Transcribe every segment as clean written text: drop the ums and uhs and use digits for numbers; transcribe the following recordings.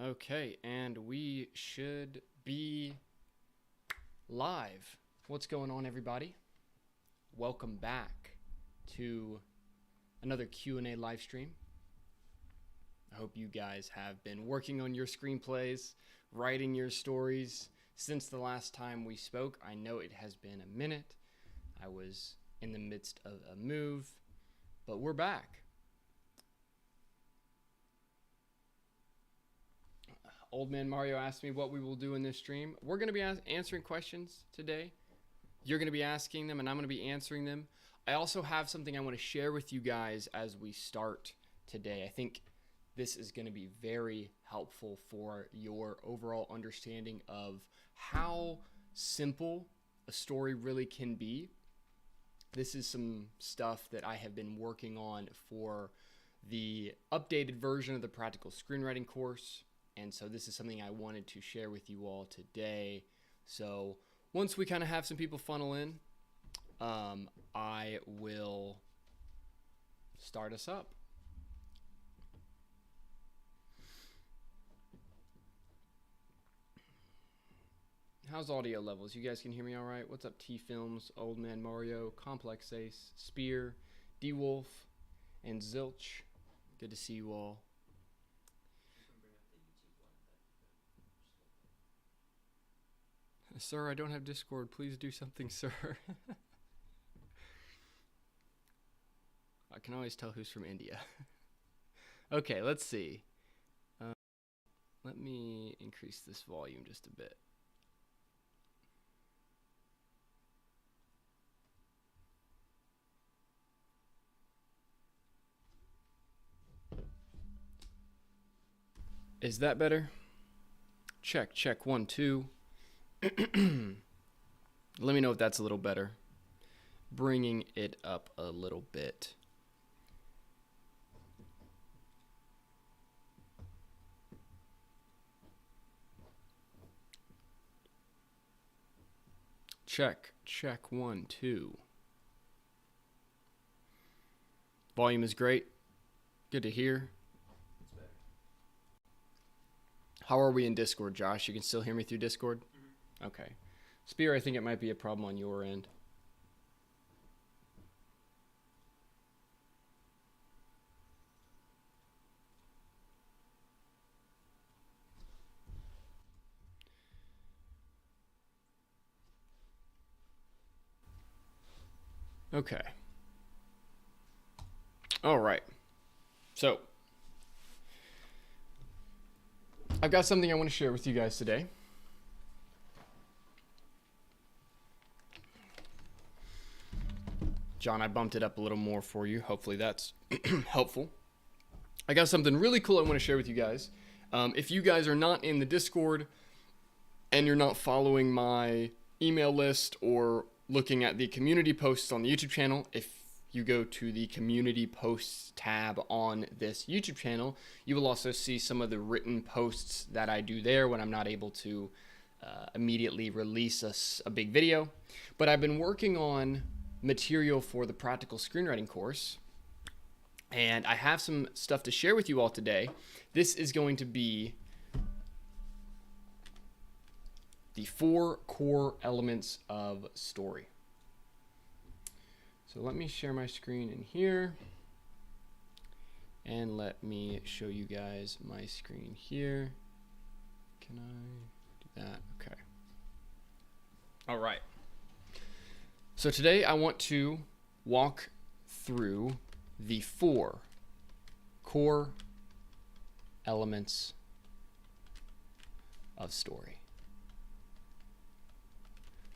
Okay, and we should be live. What's going on, everybody? Welcome back to another Q&A live stream. I hope you guys have been working on your screenplays, writing your stories since the last time we spoke. I know it has been a minute. I was in the midst of a move, but we're back. Old Man Mario asked me what we will do in this stream. We're going to be answering questions today. You're going to be asking them, and I'm going to be answering them. I also have something I want to share with you guys as we start today. I think this is going to be very helpful for your overall understanding of how simple a story really can be. This is some stuff that I have been working on for the updated version of the practical screenwriting course. And so this is something I wanted to share with you all today. So once we kind of have some people funnel in, I will start us up. How's audio levels? You guys can hear me all right? What's up, T-Films, Old Man Mario, Complex Ace, Spear, D-Wolf, and Zilch? Good to see you all. Sir, I don't have Discord. Please do something, sir. I can always tell who's from India. Okay, let's see. Let me increase this volume just a bit. Is that better? Check, check, 1, 2. Let me know if that's a little better. Bringing it up a little bit. Check, check, 1, 2. Volume is great. Good to hear. It's better. How are we in Discord, Josh? You can still hear me through Discord? Okay. Spear, I think it might be a problem on your end. Okay. All right. So, I've got something I want to share with you guys today. John, I bumped it up a little more for you. Hopefully that's helpful. I got something really cool I want to share with you guys. If you guys are not in the Discord and you're not following my email list or looking at the community posts on the YouTube channel, if you go to the community posts tab on this YouTube channel, you will also see some of the written posts that I do there when I'm not able to immediately release a big video. But I've been working on material for the practical screenwriting course, and I have some stuff to share with you all today. This is going to be the 4 core elements of story. So let me share my screen in here, and let me show you guys my screen here. Can I do that? Okay. All right. So today I want to walk through the 4 core elements of story.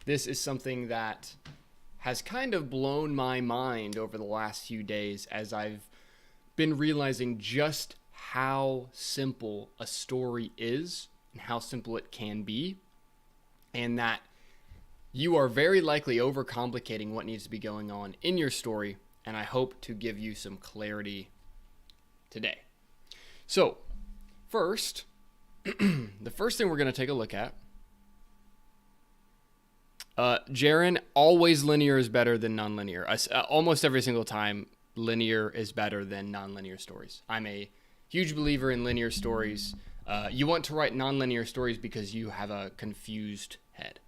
This is something that has kind of blown my mind over the last few days as I've been realizing just how simple a story is and how simple it can be, and that you are very likely overcomplicating what needs to be going on in your story, and I hope to give you some clarity today. So, first, the first thing we're going to take a look at, Jaren, always linear is better than nonlinear. Almost every single time, linear is better than nonlinear stories. I'm a huge believer in linear stories. You want to write nonlinear stories because you have a confused head.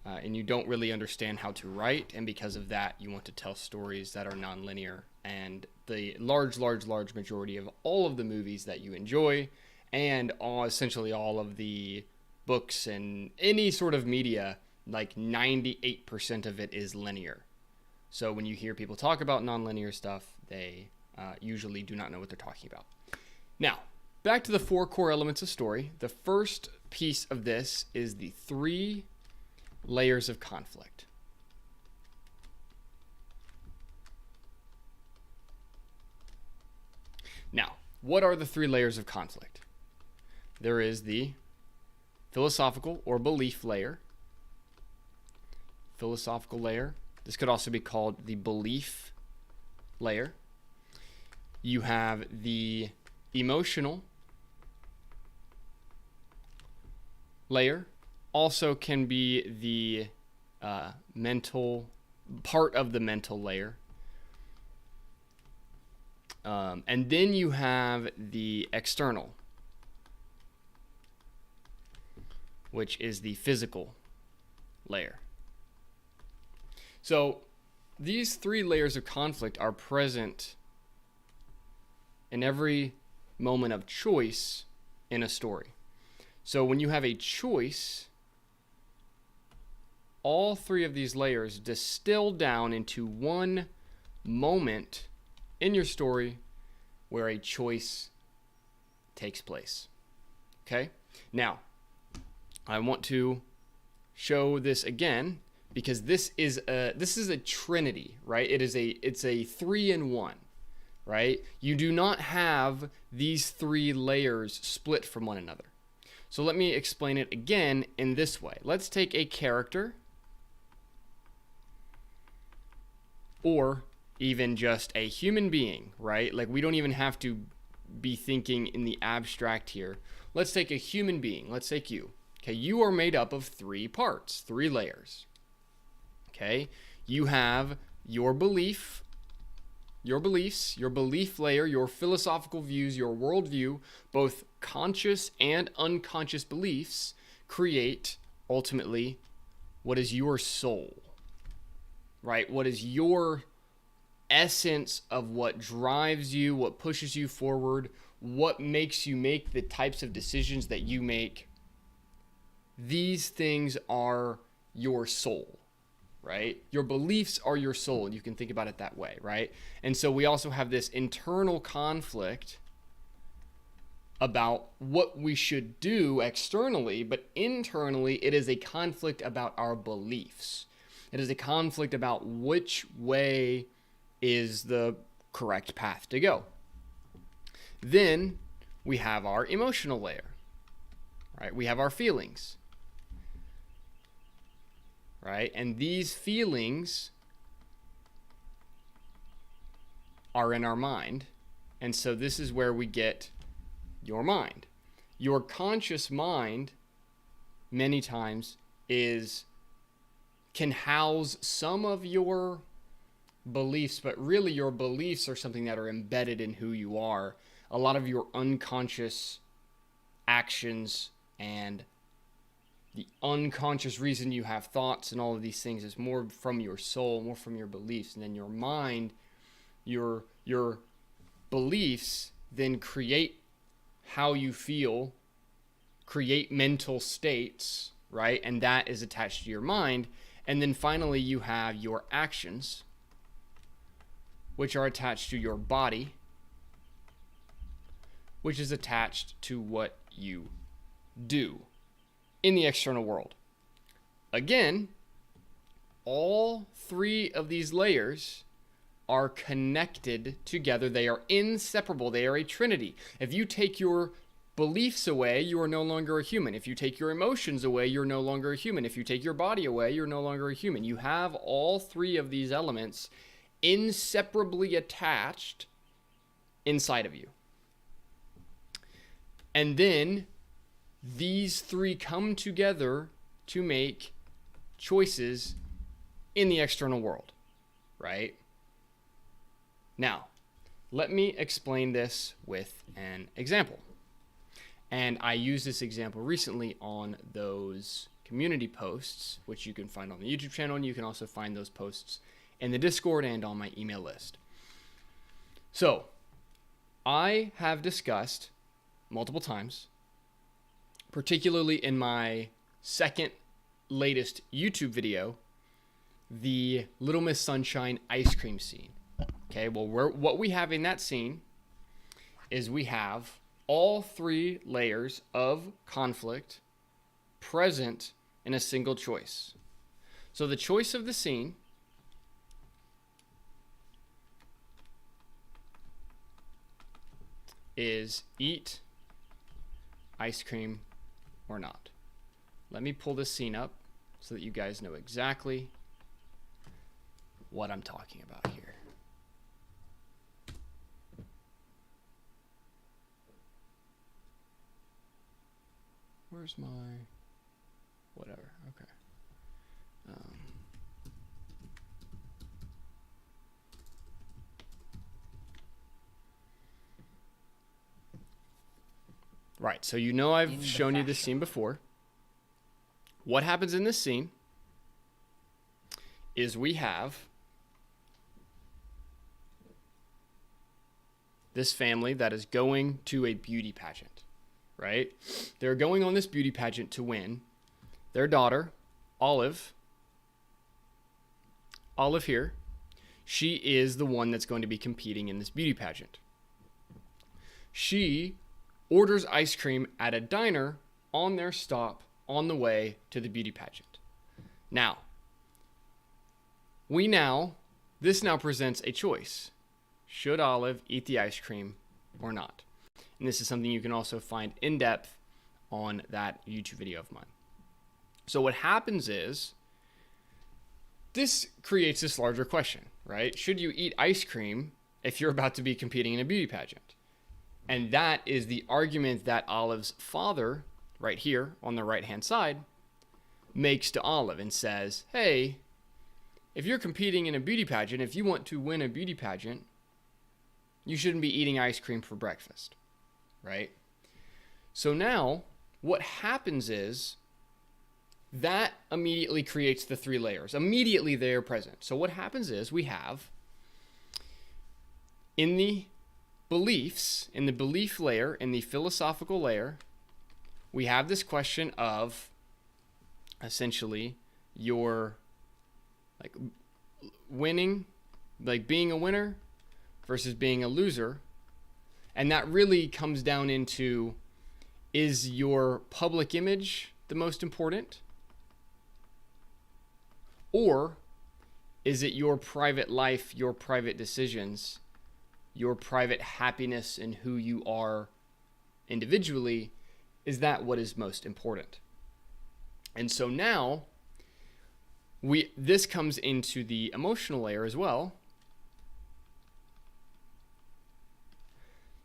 And you don't really understand how to write, and because of that, you want to tell stories that are nonlinear. And the large majority of all of the movies that you enjoy, and essentially all of the books and any sort of media, like 98% of it is linear. So when you hear people talk about nonlinear stuff, they usually do not know what they're talking about. Now, back to the 4 core elements of story. The first piece of this is the 3 layers of conflict. Now, what are the 3 layers of conflict? There is the philosophical or belief layer. Philosophical layer. This could also be called the belief layer. You have the emotional layer. Also can be the mental part of the mental layer. And then you have the external, which is the physical layer. So these 3 layers of conflict are present in every moment of choice in a story. So when you have a choice, all 3 of these layers distill down into one moment in your story where a choice takes place. Okay? Now, I want to show this again because this is a trinity, right? It's a 3-in-1, right? You do not have these 3 layers split from one another. So let me explain it again in this way. Let's take a character, or even just a human being, right? Like, we don't even have to be thinking in the abstract here. Let's take a human being. Let's take you. Okay, you are made up of 3 parts, 3 layers. Okay, you have your beliefs, your belief layer, your philosophical views, your worldview. Both conscious and unconscious beliefs create, ultimately, what is your soul, right? What is your essence of what drives you, what pushes you forward, what makes you make the types of decisions that you make. These things are your soul, right? Your beliefs are your soul, and you can think about it that way, right? And so we also have this internal conflict about what we should do externally, but internally it is a conflict about our beliefs. It is a conflict about which way is the correct path to go. Then we have our emotional layer, right? We have our feelings, right? And these feelings are in our mind. And so this is where we get your mind. Your conscious mind many times can house some of your beliefs, but really your beliefs are something that are embedded in who you are. A lot of your unconscious actions and the unconscious reason you have thoughts and all of these things is more from your soul, more from your beliefs. And then your mind, your beliefs then create how you feel, create mental states, right? And that is attached to your mind. And then finally you have your actions, which are attached to your body, which is attached to what you do in the external world. Again, all 3 of these layers are connected together. They are inseparable. They are a trinity. If you take your beliefs away, you are no longer a human. If you take your emotions away, you're no longer a human. If you take your body away, you're no longer a human. You have all 3 of these elements inseparably attached inside of you. And then these 3 come together to make choices in the external world, right? Now, let me explain this with an example. And I used this example recently on those community posts, which you can find on the YouTube channel, and you can also find those posts in the Discord and on my email list. So I have discussed multiple times, particularly in my second latest YouTube video, the Little Miss Sunshine ice cream scene. Okay, well, what we have in that scene is we have all three layers of conflict present in a single choice. So the choice of the scene is eat ice cream or not. Let me pull this scene up so that you guys know exactly what I'm talking about here. Where's my whatever? Okay. Right, so you know I've shown you this scene before. What happens in this scene is we have this family that is going to a beauty pageant, right? They're going on this beauty pageant to win. Their daughter, Olive here, she is the one that's going to be competing in this beauty pageant. She orders ice cream at a diner on their stop on the way to the beauty pageant. Now, this now presents a choice. Should Olive eat the ice cream or not? And this is something you can also find in depth on that YouTube video of mine. So what happens is, this creates this larger question, right? Should you eat ice cream if you're about to be competing in a beauty pageant? And that is the argument that Olive's father, right here on the right-hand side, makes to Olive and says, hey, if you're competing in a beauty pageant, if you want to win a beauty pageant, you shouldn't be eating ice cream for breakfast, right? So now what happens is that immediately creates the three layers. Immediately they are present. So what happens is we have in the beliefs, in the belief layer, in the philosophical layer, we have this question of essentially your like winning, like being a winner versus being a loser. And that really comes down into, is your public image the most important? Or is it your private life, your private decisions, your private happiness in who you are individually? Is that what is most important? And so now this comes into the emotional layer as well,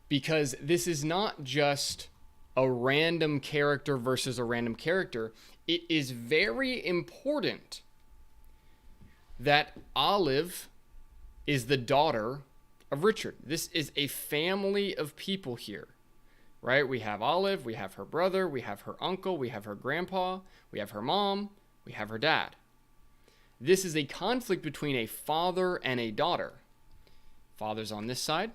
because this is not just a random character versus a random character. It is very important that Olive is the daughter of Richard. This is a family of people here, right? We have Olive, we have her brother, we have her uncle, we have her grandpa, we have her mom, we have her dad. This is a conflict between a father and a daughter. Father's on this side.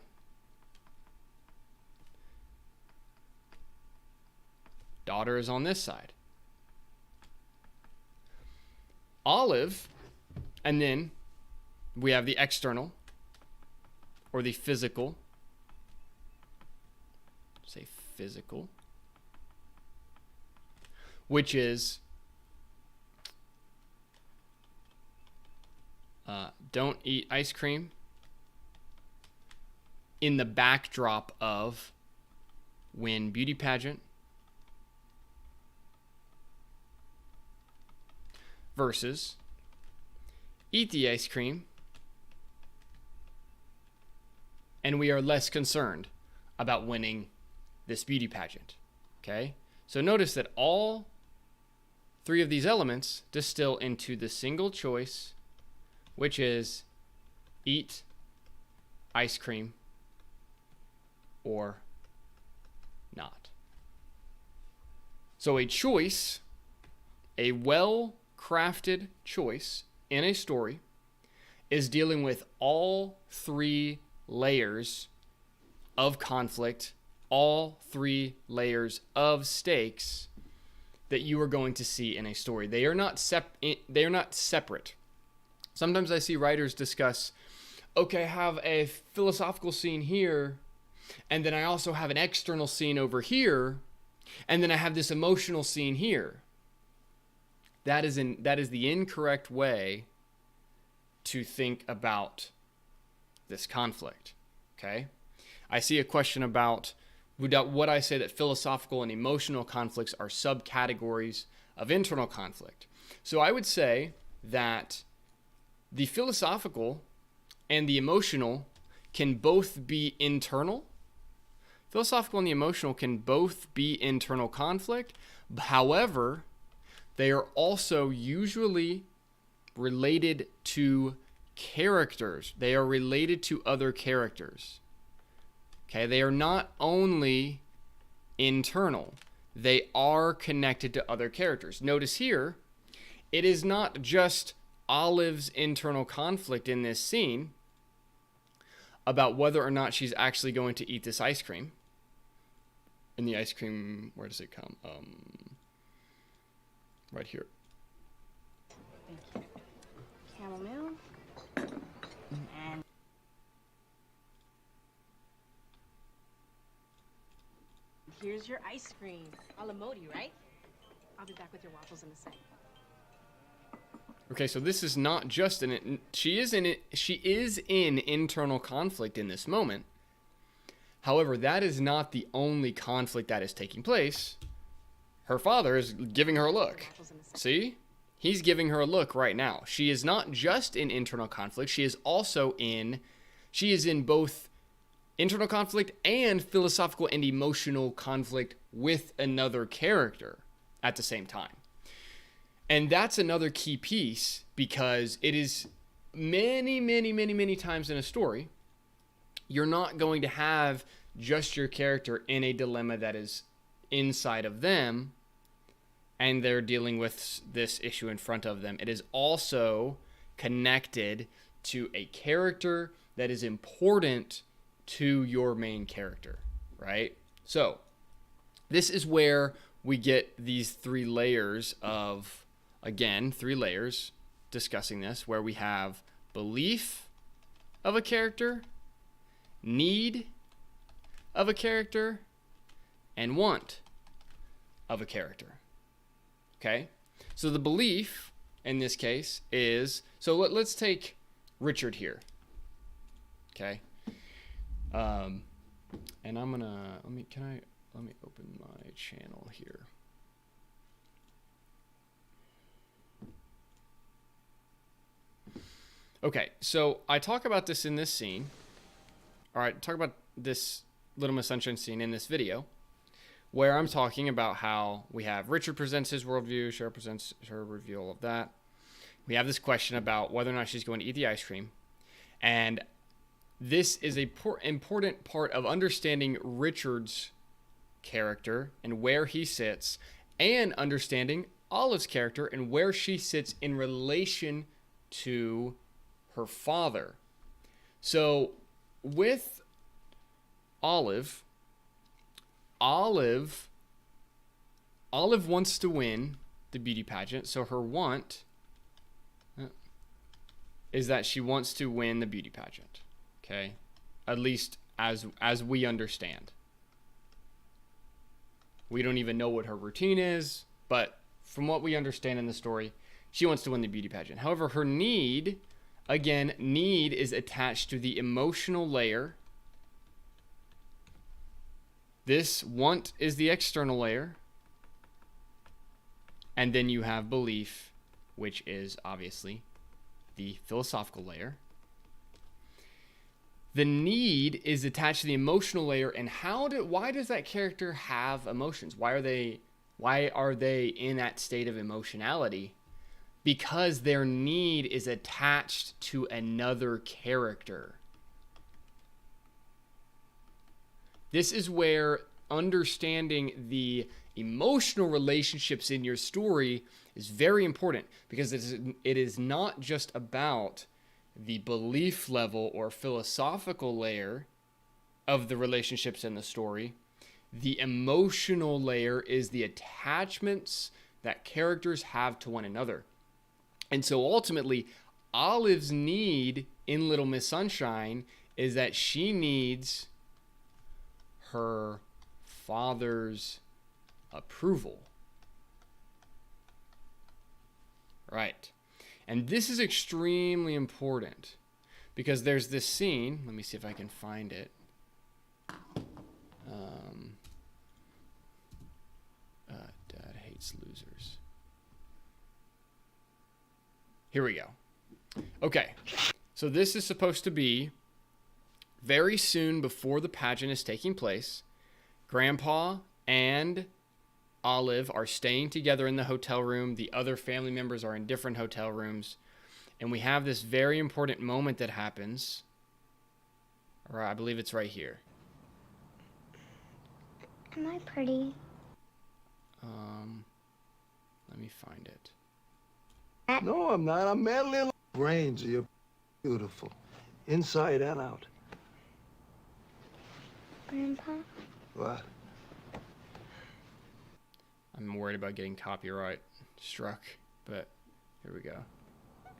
Daughter is on this side. Olive, and then we have the external or the physical. Say physical. Which is don't eat ice cream in the backdrop of win beauty pageant versus eat the ice cream and we are less concerned about winning this beauty pageant. Okay? So notice that all three of these elements distill into the single choice, which is eat ice cream or not. So a choice, a well-crafted choice in a story, is dealing with all three layers of conflict, all three layers of stakes that you are going to see in a story. They are not separate. Sometimes I see writers discuss, okay, I have a philosophical scene here, and then I also have an external scene over here, and then I have this emotional scene here. That is the incorrect way to think about this conflict. Okay? I see a question about would I say that philosophical and emotional conflicts are subcategories of internal conflict. So I would say that the philosophical and the emotional can both be internal. Philosophical and the emotional can both be internal conflict. However, they are also usually related to characters. They are related to other characters. Okay, they are not only internal, they are connected to other characters. Notice here, it is not just Olive's internal conflict in this scene about whether or not she's actually going to eat this ice cream. And the ice cream, where does it come? Right here. Thank you. Chamomile. And here's your ice cream. A la Modi, right? I'll be back with your waffles in a second. Okay, so this is not just she is in internal conflict in this moment. However, that is not the only conflict that is taking place. Her father is giving her a look. See? He's giving her a look right now. She is not just in internal conflict. She is in both internal conflict and philosophical and emotional conflict with another character at the same time. And that's another key piece, because it is many times in a story, you're not going to have just your character in a dilemma that is inside of them and they're dealing with this issue in front of them. It is also connected to a character that is important to your main character, right? So this is where we get these three layers of, again, three layers discussing this, where we have belief of a character, need of a character, and want of a character. Okay? So the belief in this case is, so let's take Richard here. Okay? And I'm gonna, let me open my channel here. Okay, so I talk about this in this scene. All right, talk about this Little Miss Sunshine scene in this video, where I'm talking about how we have Richard presents his worldview, Cheryl presents her review, all of that. We have this question about whether or not she's going to eat the ice cream. And this is a important part of understanding Richard's character and where he sits, and understanding Olive's character and where she sits in relation to her father. So with Olive wants to win the beauty pageant. So her want is that she wants to win the beauty pageant. Okay? At least as we understand. We don't even know what her routine is, but from what we understand in the story, she wants to win the beauty pageant. However, her need, again, need is attached to the emotional layer. This want is the external layer. And then you have belief, which is obviously the philosophical layer. The need is attached to the emotional layer. And why does that character have emotions? Why are they in that state of emotionality? Because their need is attached to another character. This is where understanding the emotional relationships in your story is very important, because it is not just about the belief level or philosophical layer of the relationships in the story. The emotional layer is the attachments that characters have to one another. And so ultimately, Olive's need in Little Miss Sunshine is that she needs her father's approval. Right. And this is extremely important, because there's this scene. Let me see if I can find it. Dad hates losers. Here we go. Okay. So this is supposed to be very soon before the pageant is taking place. Grandpa and Olive are staying together in the hotel room. The other family members are in different hotel rooms. And we have this very important moment that happens. Or I believe it's right here. Am I pretty? Let me find it. No, I'm not. I'm Madeline. Brains, you're beautiful. Inside and out. Grandpa? What? I'm worried about getting copyright struck, but here we go.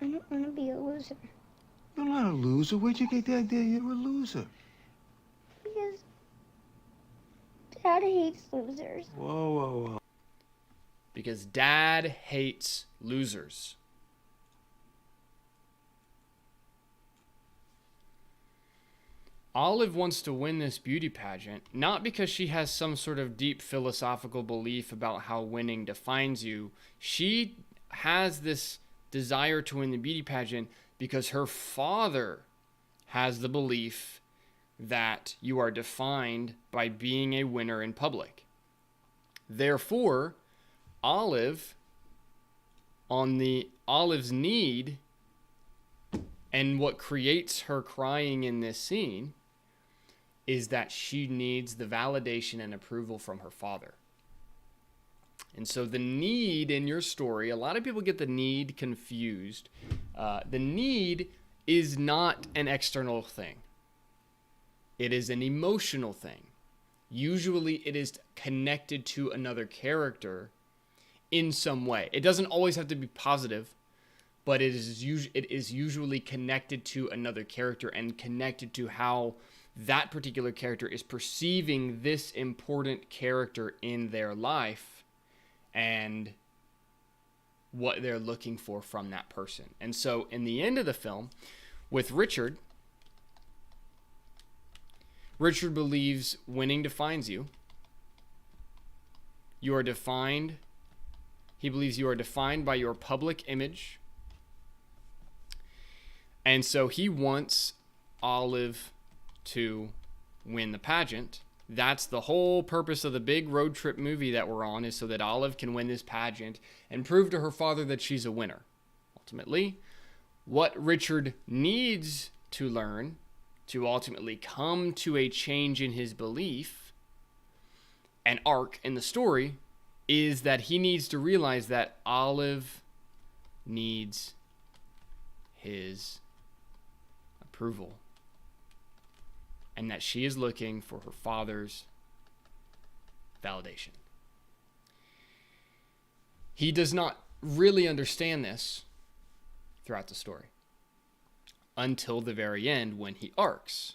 I don't want to be a loser. You're not a loser. Where'd you get the idea you're a loser? Because Dad hates losers. Whoa, whoa, whoa. Because Dad hates losers. Olive wants to win this beauty pageant, not because she has some sort of deep philosophical belief about how winning defines you. She has this desire to win the beauty pageant because her father has the belief that you are defined by being a winner in public. Therefore, Olive's need, and what creates her crying in this scene, is that she needs the validation and approval from her father. And so the need in your story, a lot of people get the need confused. The need is not an external thing. It is an emotional thing. Usually it is connected to another character in some way. It doesn't always have to be positive, but it is usually connected to another character and connected to how that particular character is perceiving this important character in their life and what they're looking for from that person. And so in the end of the film, with Richard believes winning defines you. You are defined. He believes you are defined by your public image. And so he wants Olive to win the pageant. That's the whole purpose of the big road trip movie that we're on, is so that Olive can win this pageant and prove to her father that she's a winner. Ultimately, what Richard needs to learn to ultimately come to a change in his belief and arc in the story is that he needs to realize that Olive needs his approval, and that she is looking for her father's validation. He does not really understand this throughout the story until the very end, when he arcs,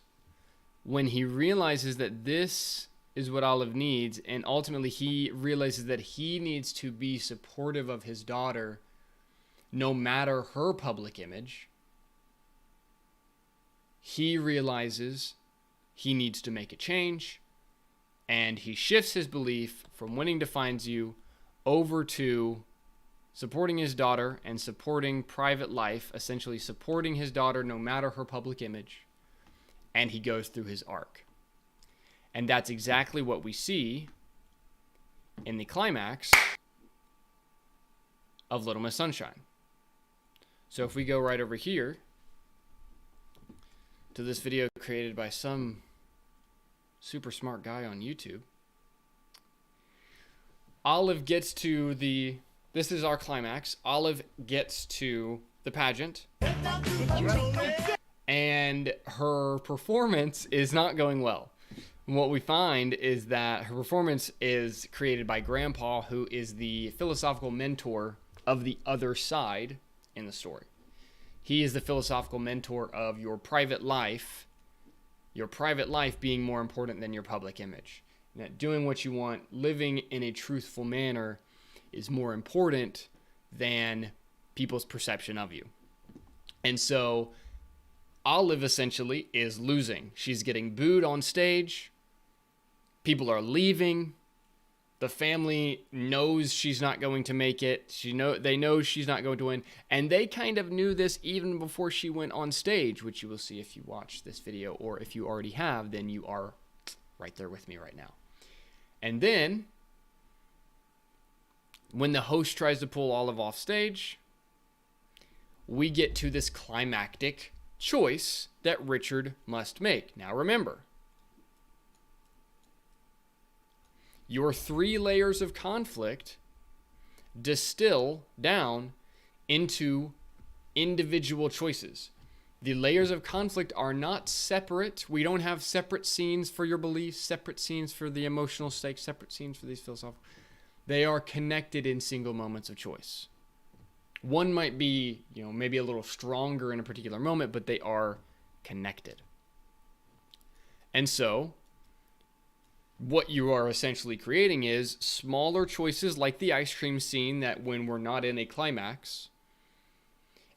when he realizes that this is what Olive needs, and ultimately he realizes that he needs to be supportive of his daughter no matter her public image. He realizes he needs to make a change, and he shifts his belief from winning defines you over to supporting his daughter and supporting private life, essentially supporting his daughter no matter her public image, and he goes through his arc. And that's exactly what we see in the climax of Little Miss Sunshine. So if we go right over here to this video created by some super smart guy on YouTube, Olive gets to this is our climax. Olive gets to the pageant. And her performance is not going well. What we find is that her performance is created by Grandpa, who is the philosophical mentor of the other side in the story. He is the philosophical mentor of your private life being more important than your public image. And that doing what you want, living in a truthful manner, is more important than people's perception of you. And so Olive essentially is losing. She's getting booed on stage. People are leaving. The family knows she's not going to make it. They know she's not going to win. And they kind of knew this even before she went on stage, which you will see if you watch this video, or if you already have, then you are right there with me right now. And then when the host tries to pull Olive off stage, we get to this climactic choice that Richard must make. Now remember, your 3 layers of conflict distill down into individual choices. The layers of conflict are not separate. We don't have separate scenes for your beliefs, separate scenes for the emotional stakes, separate scenes for these philosophical. They are connected in single moments of choice. One might be, maybe a little stronger in a particular moment, but they are connected. And so what you are essentially creating is smaller choices like the ice cream scene that when we're not in a climax.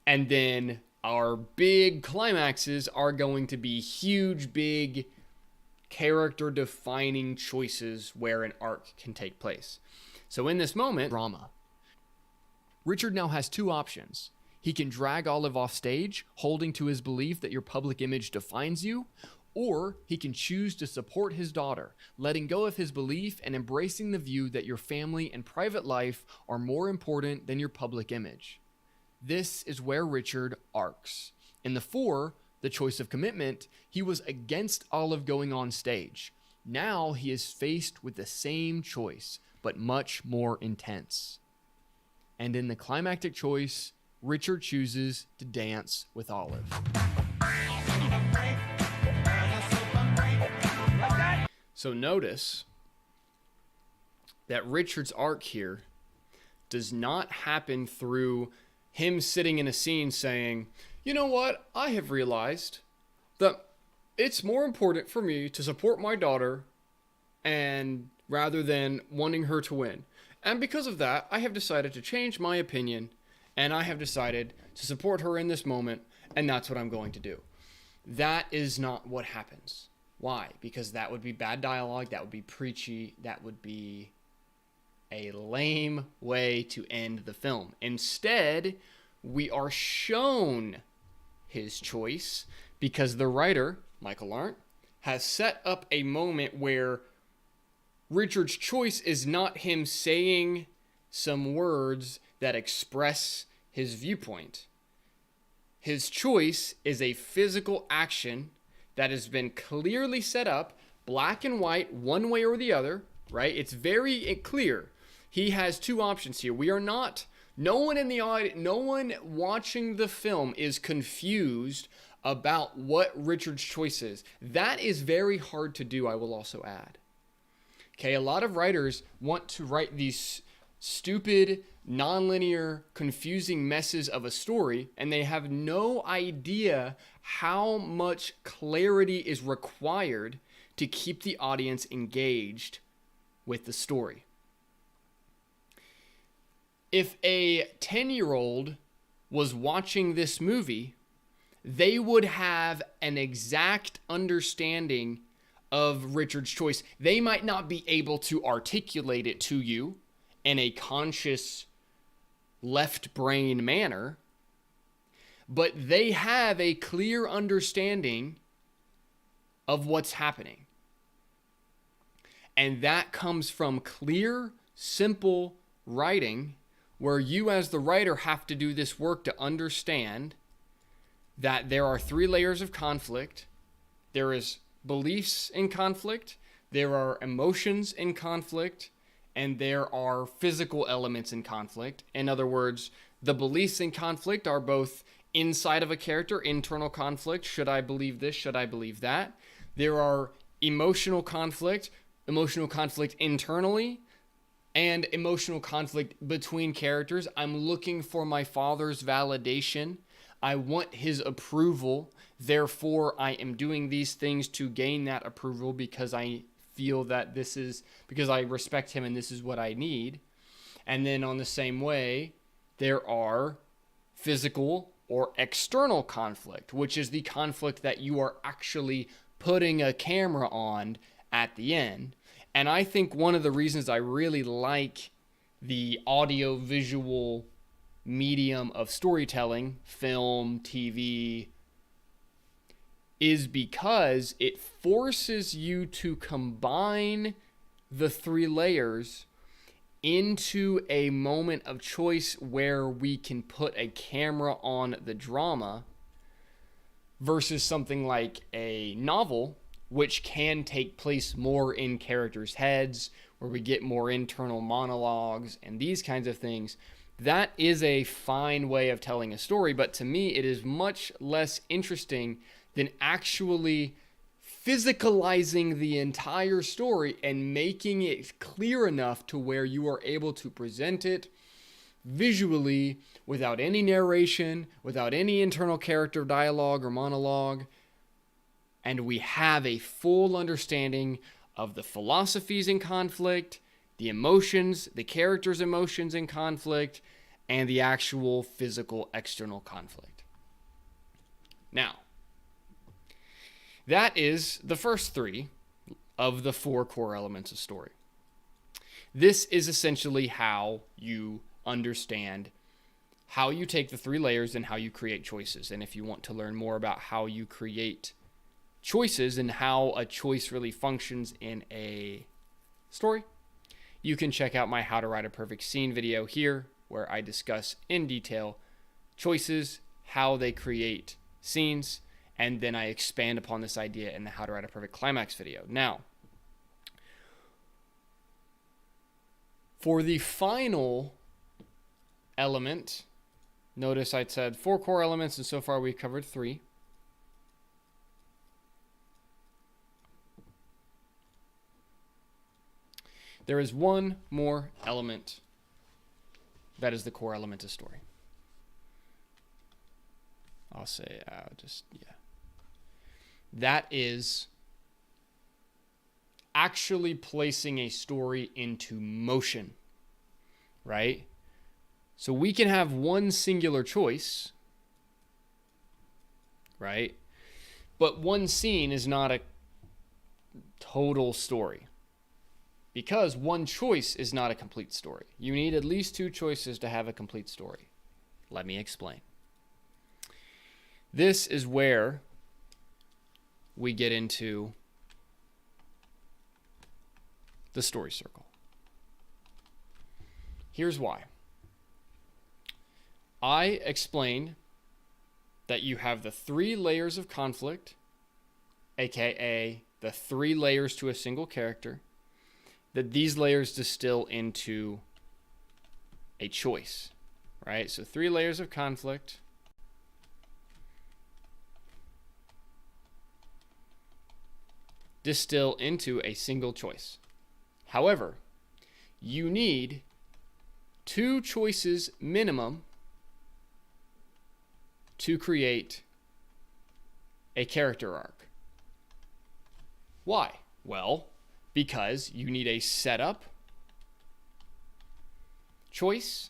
And then our big climaxes are going to be huge, big character defining choices where an arc can take place. So in this moment, drama. Richard now has 2 options. He can drag Olive off stage, holding to his belief that your public image defines you, or he can choose to support his daughter, letting go of his belief and embracing the view that your family and private life are more important than your public image. This is where Richard arcs. In the 4, the choice of commitment, he was against Olive going on stage. Now he is faced with the same choice, but much more intense. And in the climactic choice, Richard chooses to dance with Olive. So notice that Richard's arc here does not happen through him sitting in a scene saying, you know what, I have realized that it's more important for me to support my daughter and rather than wanting her to win. And because of that, I have decided to change my opinion, and I have decided to support her in this moment, and that's what I'm going to do. That is not what happens. Why? Because that would be bad dialogue, that would be preachy, that would be a lame way to end the film. Instead, we are shown his choice because the writer, Michael Arndt, has set up a moment where Richard's choice is not him saying some words that express his viewpoint. His choice is a physical action that has been clearly set up, black and white, one way or the other, right? It's very clear. He has 2 options here. No one in the audience, no one watching the film is confused about what Richard's choice is. That is very hard to do, I will also add. Okay, a lot of writers want to write these stupid, nonlinear, confusing messes of a story, and they have no idea how much clarity is required to keep the audience engaged with the story. If a 10-year-old was watching this movie, they would have an exact understanding of Richard's choice. They might not be able to articulate it to you in a conscious left brain manner, but they have a clear understanding of what's happening. And that comes from clear, simple writing where you as the writer have to do this work to understand that there are 3 layers of conflict. There is beliefs in conflict, there are emotions in conflict, and there are physical elements in conflict. In other words, the beliefs in conflict are both inside of a character, internal conflict. Should I believe this? Should I believe that? There are emotional conflict internally, and emotional conflict between characters. I'm looking for my father's validation. I want his approval. Therefore, I am doing these things to gain that approval because I feel that because I respect him and this is what I need. And then on the same way, there are physical or external conflict, which is the conflict that you are actually putting a camera on at the end. And I think one of the reasons I really like the audio visual medium of storytelling, film, TV, is because it forces you to combine the three layers into a moment of choice where we can put a camera on the drama versus something like a novel, which can take place more in characters' heads, where we get more internal monologues and these kinds of things. That is a fine way of telling a story, but to me, it is much less interesting than actually physicalizing the entire story and making it clear enough to where you are able to present it visually without any narration, without any internal character dialogue or monologue. And we have a full understanding of the philosophies in conflict, the emotions, the characters' emotions in conflict, and the actual physical external conflict. Now, that is the first three of the 4 core elements of story. This is essentially how you understand how you take the 3 layers and how you create choices. And if you want to learn more about how you create choices and how a choice really functions in a story, you can check out my How to Write a Perfect Scene video here, where I discuss in detail choices, how they create scenes, and then I expand upon this idea in the How to Write a Perfect Climax video. Now, for the final element, notice I said 4 core elements, and so far we've covered 3. There is one more element that is the core element of story. I'll say, yeah. That is actually placing a story into motion, right? So we can have one singular choice, right? But one scene is not a total story, because one choice is not a complete story. You need at least 2 choices to have a complete story. Let me explain. This is where we get into the story circle. Here's why. I explained that you have the 3 layers of conflict, aka the 3 layers to a single character, that these layers distill into a choice, right? So 3 layers of conflict, distill into a single choice. However, you need 2 choices minimum to create a character arc. Why? Well, because you need a setup choice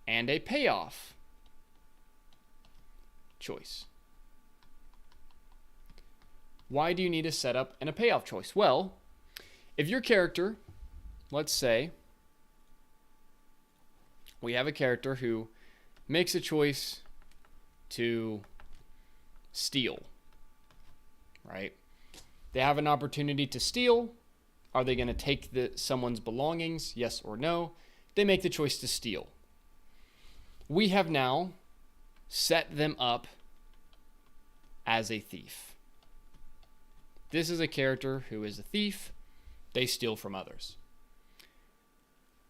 and a payoff choice. Why do you need a setup and a payoff choice? Well, if your character, let's say, we have a character who makes a choice to steal, right? They have an opportunity to steal. Are they going to take someone's belongings? Yes or no? They make the choice to steal. We have now set them up as a thief. This is a character who is a thief, They steal from others.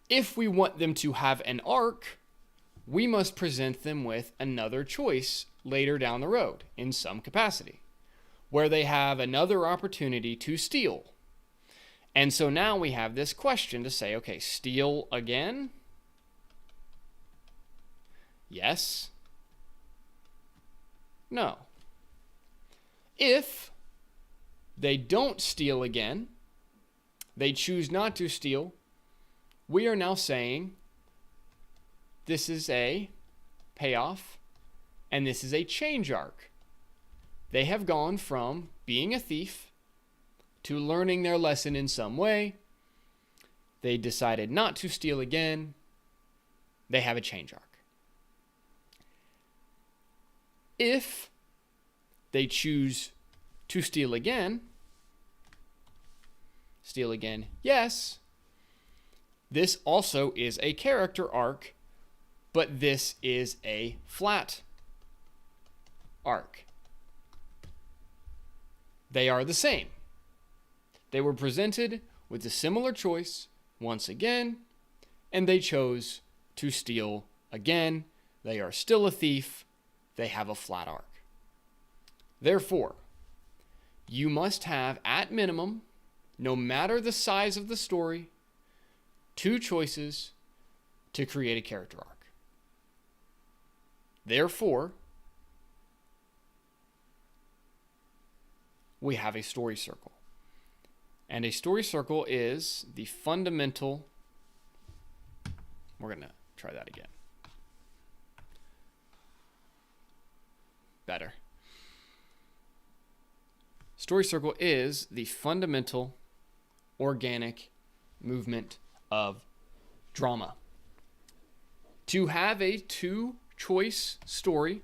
If we want them to have an arc, we must present them with another choice later down the road in some capacity, where they have another opportunity to steal. And so now we have this question to say, okay, steal again? Yes. No. If they don't steal again, they choose not to steal, we are now saying this is a payoff and this is a change arc. They have gone from being a thief to learning their lesson in some way. They decided not to steal again. They have a change arc. If they choose to steal again, yes, this also is a character arc, but this is a flat arc. They are the same. They were presented with a similar choice once again, and they chose to steal again. They are still a thief. They have a flat arc. Therefore, you must have, at minimum, no matter the size of the story, 2 choices to create a character arc. Therefore, we have a story circle. And a story circle is the fundamental... We're going to try that again. Better. Story circle is the fundamental organic movement of drama. To have a 2-choice story,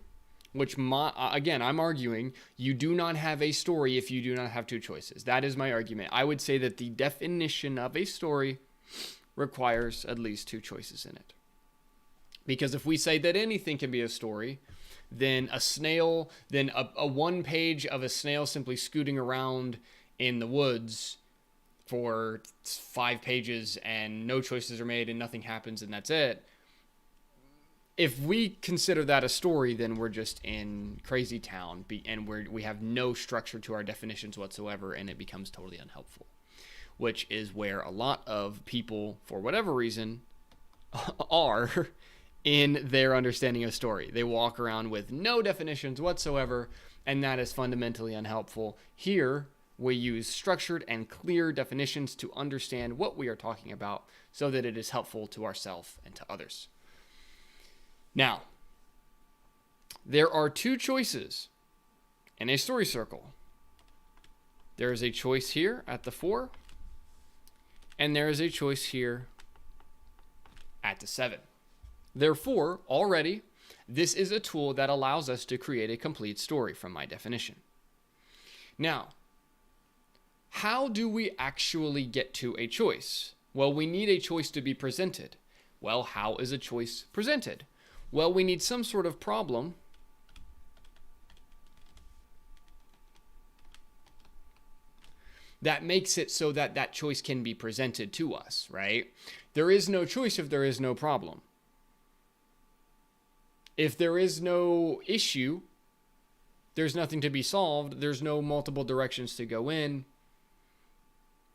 which again, I'm arguing you do not have a story if you do not have 2 choices. That is my argument. I would say that the definition of a story requires at least 2 choices in it. Because if we say that anything can be a story, then a 1 page of a snail simply scooting around in the woods for 5 pages and no choices are made and nothing happens and that's it. If we consider that a story, then we're just in crazy town and we have no structure to our definitions whatsoever, and it becomes totally unhelpful, which is where a lot of people, for whatever reason, are in their understanding of story. They walk around with no definitions whatsoever, and that is fundamentally unhelpful. Here, we use structured and clear definitions to understand what we are talking about so that it is helpful to ourselves and to others. Now, there are 2 choices in a story circle. There is a choice here at the 4, and there is a choice here at the 7. Therefore, already, this is a tool that allows us to create a complete story from my definition. Now, how do we actually get to a choice? Well, we need a choice to be presented. Well, how is a choice presented? Well, we need some sort of problem that makes it so that that choice can be presented to us, right? There is no choice if there is no problem. If there is no issue, there's nothing to be solved. There's no multiple directions to go in.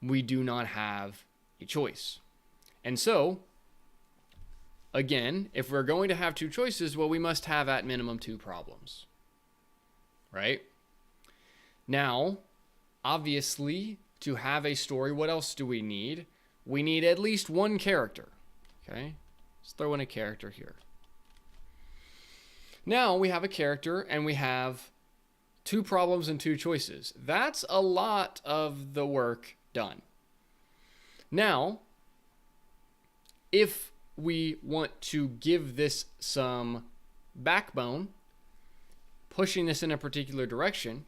We do not have a choice. And so, again, if we're going to have 2 choices, well, we must have at minimum 2 problems, right? Now, obviously, to have a story, what else do we need? We need at least 1 character, okay? Let's throw in a character here. Now we have a character and we have 2 problems and 2 choices. That's a lot of the work done. Now, if we want to give this some backbone, pushing this in a particular direction,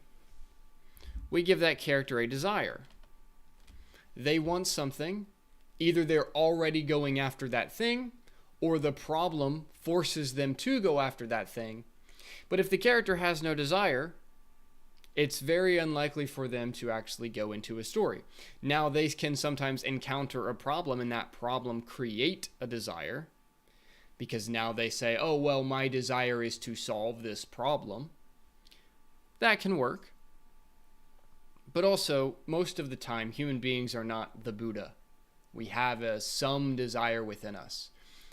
we give that character a desire. They want something. Either they're already going after that thing, or the problem forces them to go after that thing. But if the character has no desire, it's very unlikely for them to actually go into a story. Now, they can sometimes encounter a problem, and that problem create a desire, because now they say, oh, well, my desire is to solve this problem. That can work. But also, most of the time, human beings are not the Buddha. We have some desire within us,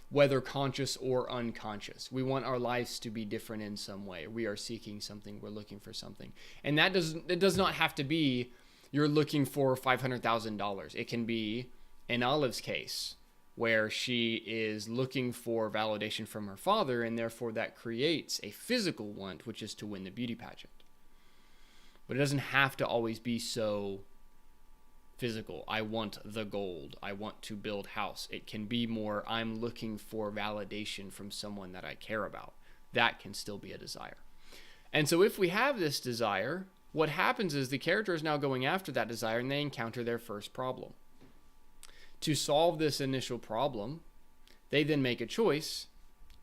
whether conscious or unconscious. We want our lives to be different in some way. We are seeking something. We're looking for something. And it does not have to be you're looking for $500,000. It can be, in Olive's case, where she is looking for validation from her father, and therefore that creates a physical want, which is to win the beauty pageant. But it doesn't have to always be so physical. I want the gold. I want to build house. It can be more, I'm looking for validation from someone that I care about. That can still be a desire. And so if we have this desire, what happens is the character is now going after that desire, and they encounter their first problem. To solve this initial problem, they then make a choice,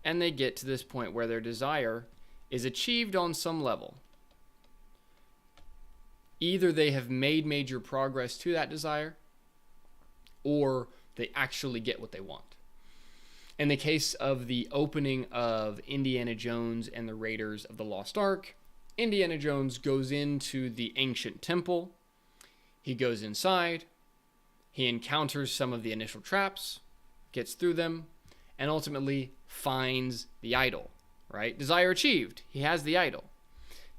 and they get to this point where their desire is achieved on some level. Either they have made major progress to that desire, or they actually get what they want. In the case of the opening of Indiana Jones and the Raiders of the Lost Ark, Indiana Jones goes into the ancient temple. He goes inside. He encounters some of the initial traps, gets through them, and ultimately finds the idol, right? Desire achieved. He has the idol.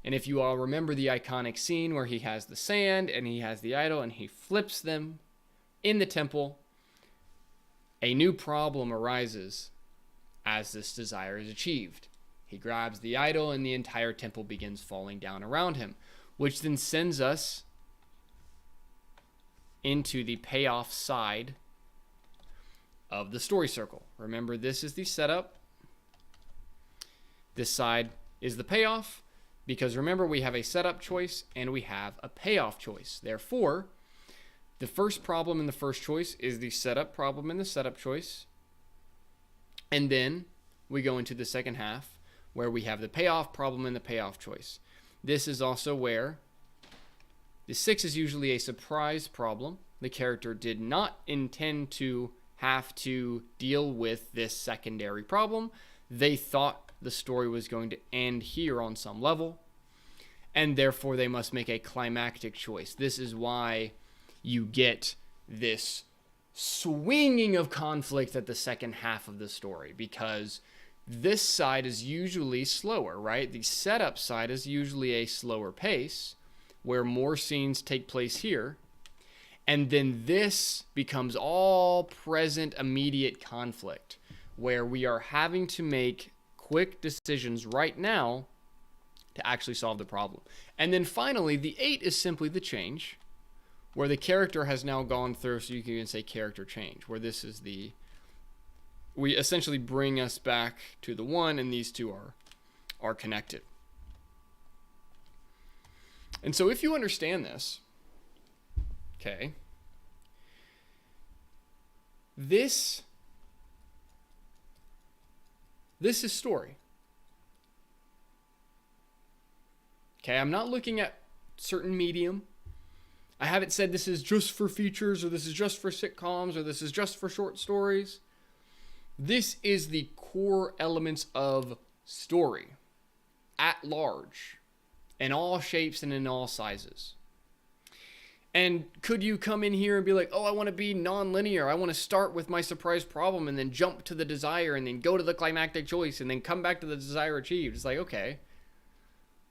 And if you all remember the iconic scene where he has the sand and he has the idol and he flips them in the temple, a new problem arises as this desire is achieved. He grabs the idol and the entire temple begins falling down around him, which then sends us into the payoff side of the story circle. Remember, this is the setup. This side is the payoff. Because remember, we have a setup choice and we have a payoff choice. Therefore, the first problem in the first choice is the setup problem in the setup choice. And then we go into the second half where we have the payoff problem in the payoff choice. This is also where the 6 is usually a surprise problem. The character did not intend to have to deal with this secondary problem. They thought the story was going to end here on some level, and therefore they must make a climactic choice. This is why you get this swinging of conflict at the second half of the story, because this side is usually slower, right? The setup side is usually a slower pace where more scenes take place here, and then this becomes all present immediate conflict where we are having to make quick decisions right now to actually solve the problem. And then finally, the 8 is simply the change, where the character has now gone through, so you can even say character change, where this is we essentially bring us back to the 1, and these two are connected. And so if you understand this, okay, this is story. Okay, I'm not looking at certain medium. I haven't said this is just for features, or this is just for sitcoms, or this is just for short stories. This is the core elements of story at large, in all shapes and in all sizes. And could you come in here and be like, oh, I want to be non-linear. I want to start with my surprise problem and then jump to the desire and then go to the climactic choice and then come back to the desire achieved. It's like, okay,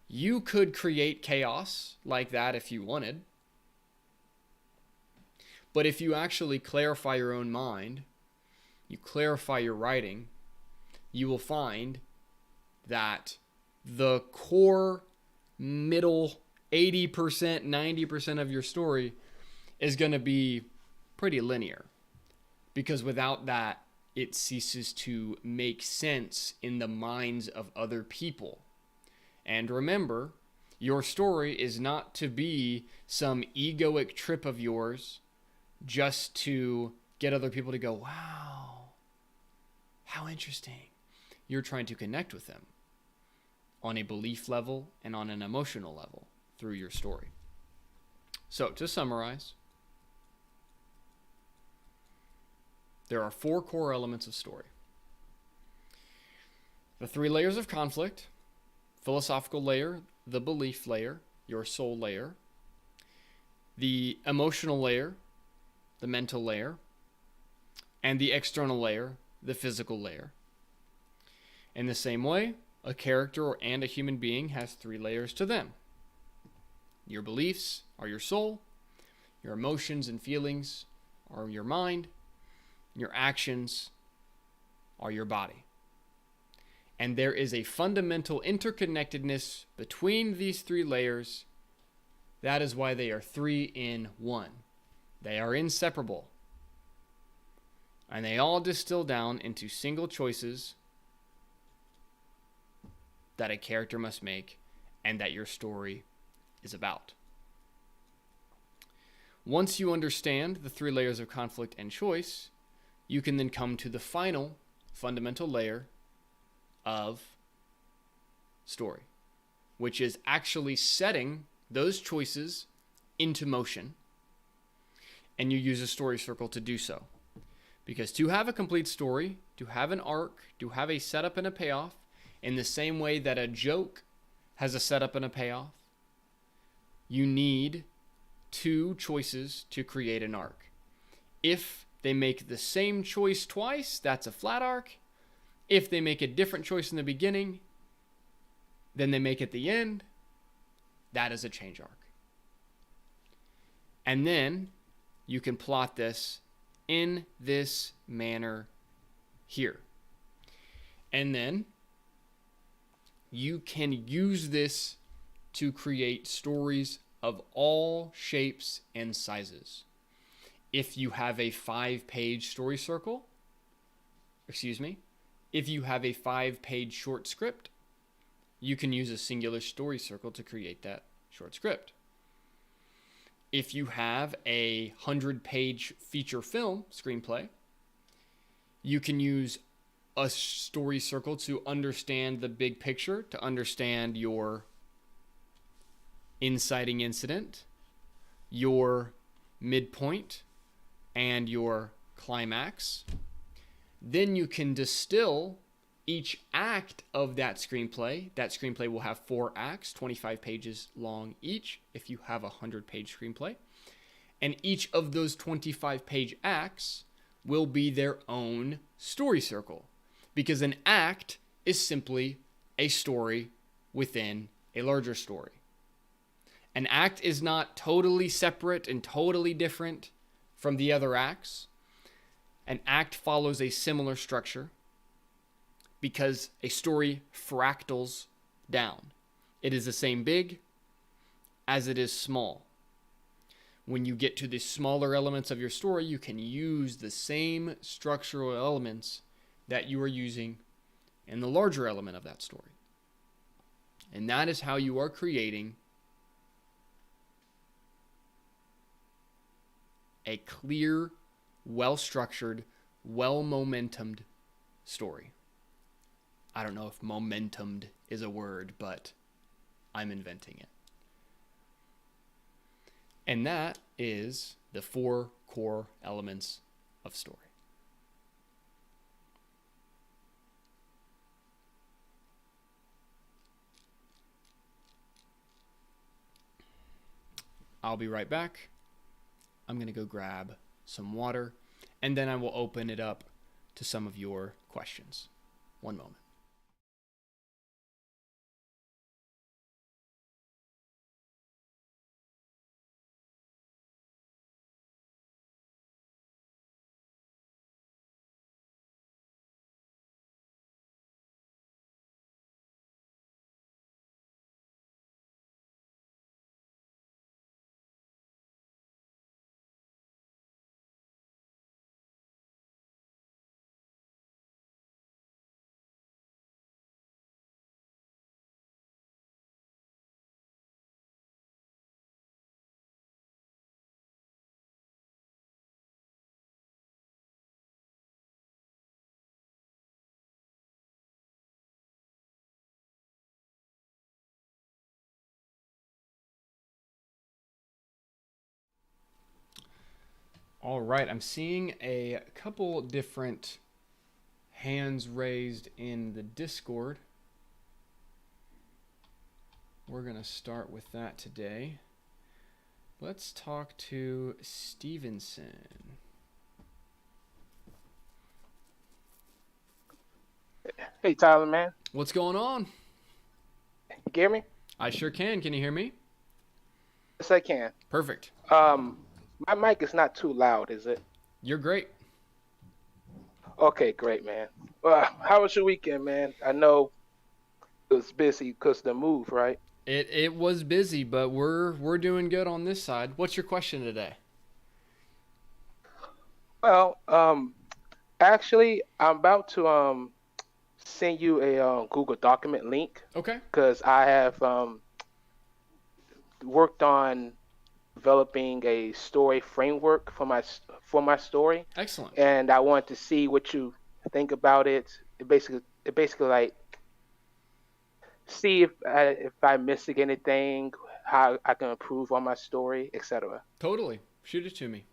you could create chaos like that if you wanted. But if you actually clarify your own mind, you clarify your writing, you will find that the core middle 80%, 90% of your story is going to be pretty linear. Because without that, it ceases to make sense in the minds of other people. And remember, your story is not to be some egoic trip of yours just to get other people to go, wow, how interesting. You're trying to connect with them on a belief level and on an emotional level through your story. So to summarize, there are 4 core elements of story. The 3 layers of conflict: philosophical layer, the belief layer, your soul layer, the emotional layer, the mental layer, and the external layer, the physical layer. In the same way, a character and a human being has 3 layers to them. Your beliefs are your soul, your emotions and feelings are your mind, your actions are your body. And there is a fundamental interconnectedness between these 3 layers. That is why they are 3 in 1. They are inseparable. And they all distill down into single choices that a character must make and that your story is about. Once you understand the 3 layers of conflict and choice, you can then come to the final fundamental layer of story, which is actually setting those choices into motion. And you use a story circle to do so. Because to have a complete story, to have an arc, to have a setup and a payoff, in the same way that a joke has a setup and a payoff, you need 2 choices to create an arc. If they make the same choice twice, that's a flat arc. If they make a different choice in the beginning than they make at the end, that is a change arc. And then you can plot this in this manner here. And then you can use this to create stories of all shapes and sizes. If you have a 5-page story circle, if you have a 5-page short script, you can use a singular story circle to create that short script. If you have a 100-page feature film screenplay, you can use a story circle to understand the big picture, to understand your inciting incident, your midpoint, and your climax. Then you can distill each act of that screenplay. That screenplay will have 4 acts, 25 pages long each, if you have a 100-page screenplay. And each of those 25-page acts will be their own story circle, because an act is simply a story within a larger story. An act is not totally separate and totally different from the other acts. An act follows a similar structure because a story fractals down. It is the same big as it is small. When you get to the smaller elements of your story, you can use the same structural elements that you are using in the larger element of that story. And that is how you are creating a clear, well-structured, well-momentumed story. I don't know if momentumed is a word, but I'm inventing it. And that is the 4 core elements of story. I'll be right back. I'm going to go grab some water, and then I will open it up to some of your questions. One moment. All right, I'm seeing a couple different hands raised in the Discord. We're going to start with that today. Let's talk to Stevenson. Hey, Tyler, man. What's going on? You hear me? I sure can. Can you hear me? Yes, I can. Perfect. My mic is not too loud, is it? You're great. Okay, great, man. How was your weekend, man? I know it was busy because of the move, right? It was busy, but we're doing good on this side. What's your question today? Well, actually, I'm about to send you a Google document link Okay. because I have worked on developing a story framework for my story, Excellent. and I want to see what you think about it. It basically like see if I'm missing anything, how I can improve on my story, etc. Totally. Shoot it to me.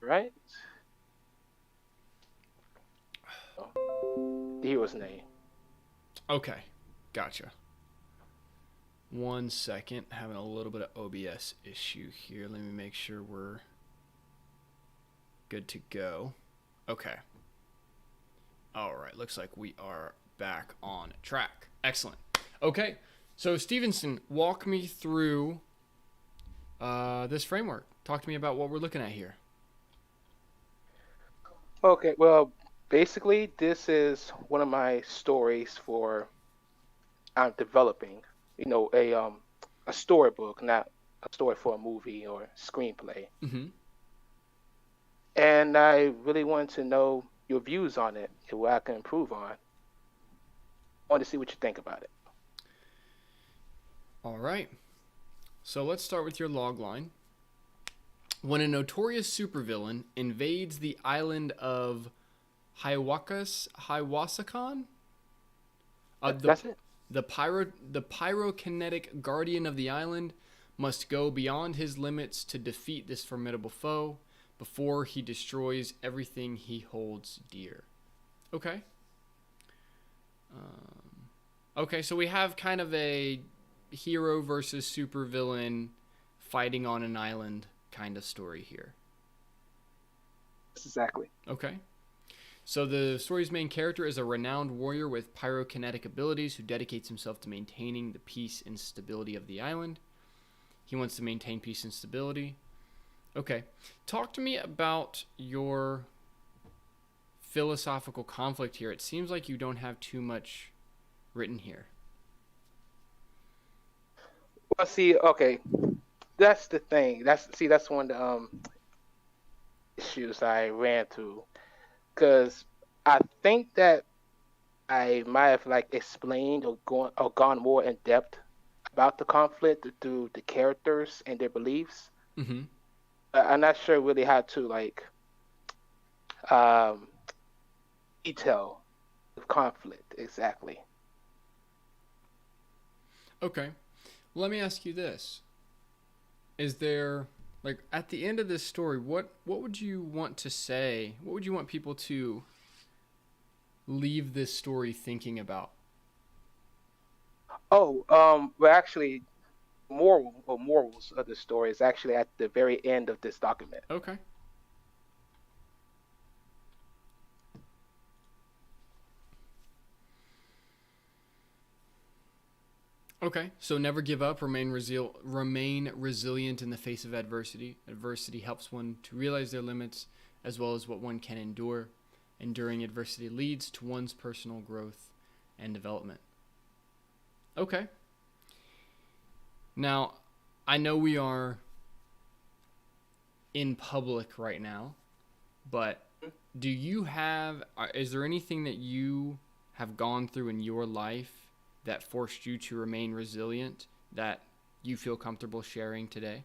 Right? The hero's name. Okay. Gotcha. 1 second. Having a little bit of OBS issue here. Let me make sure we're good to go. Okay. All right. Looks like we are back on track. Excellent. Okay. So, Stevenson, walk me through this framework. Talk to me about what we're looking at here. Okay, well, basically, this is one of my stories for I'm developing. You know, a storybook, not a story for a movie or screenplay. Mm-hmm. And I really want to know your views on it and what I can improve on. I want to see what you think about it. All right. So let's start with your log line. When a notorious supervillain invades the island of Hiwasakan, That's it. the pyrokinetic guardian of the island must go beyond his limits to defeat this formidable foe before he destroys everything he holds dear. Okay. Okay, so we have kind of a hero versus supervillain fighting on an island kind of story here. Exactly. Okay. So the story's main character is a renowned warrior with pyrokinetic abilities who dedicates himself to maintaining the peace and stability of the island. He wants to maintain peace and stability. Okay. Talk to me about your philosophical conflict here. It seems like you don't have too much written here. Well, see, okay, that's the thing. That's one of the issues I ran through, because I think that I might have like explained or gone more in depth about the conflict through the characters and their beliefs. Mm-hmm. I'm not sure really how to like um, detail the conflict exactly. Okay. Let me ask you this. Is there, like, at the end of this story, what would you want to say? What would you want people to leave this story thinking about? Well, actually, morals of the story is actually at the very end of this document. Okay. Okay, so never give up, remain resilient in the face of adversity. Adversity helps one to realize their limits as well as what one can endure. Enduring adversity leads to one's personal growth and development. Okay. Now, I know we are in public right now, but is there anything that you have gone through in your life that forced you to remain resilient that you feel comfortable sharing today?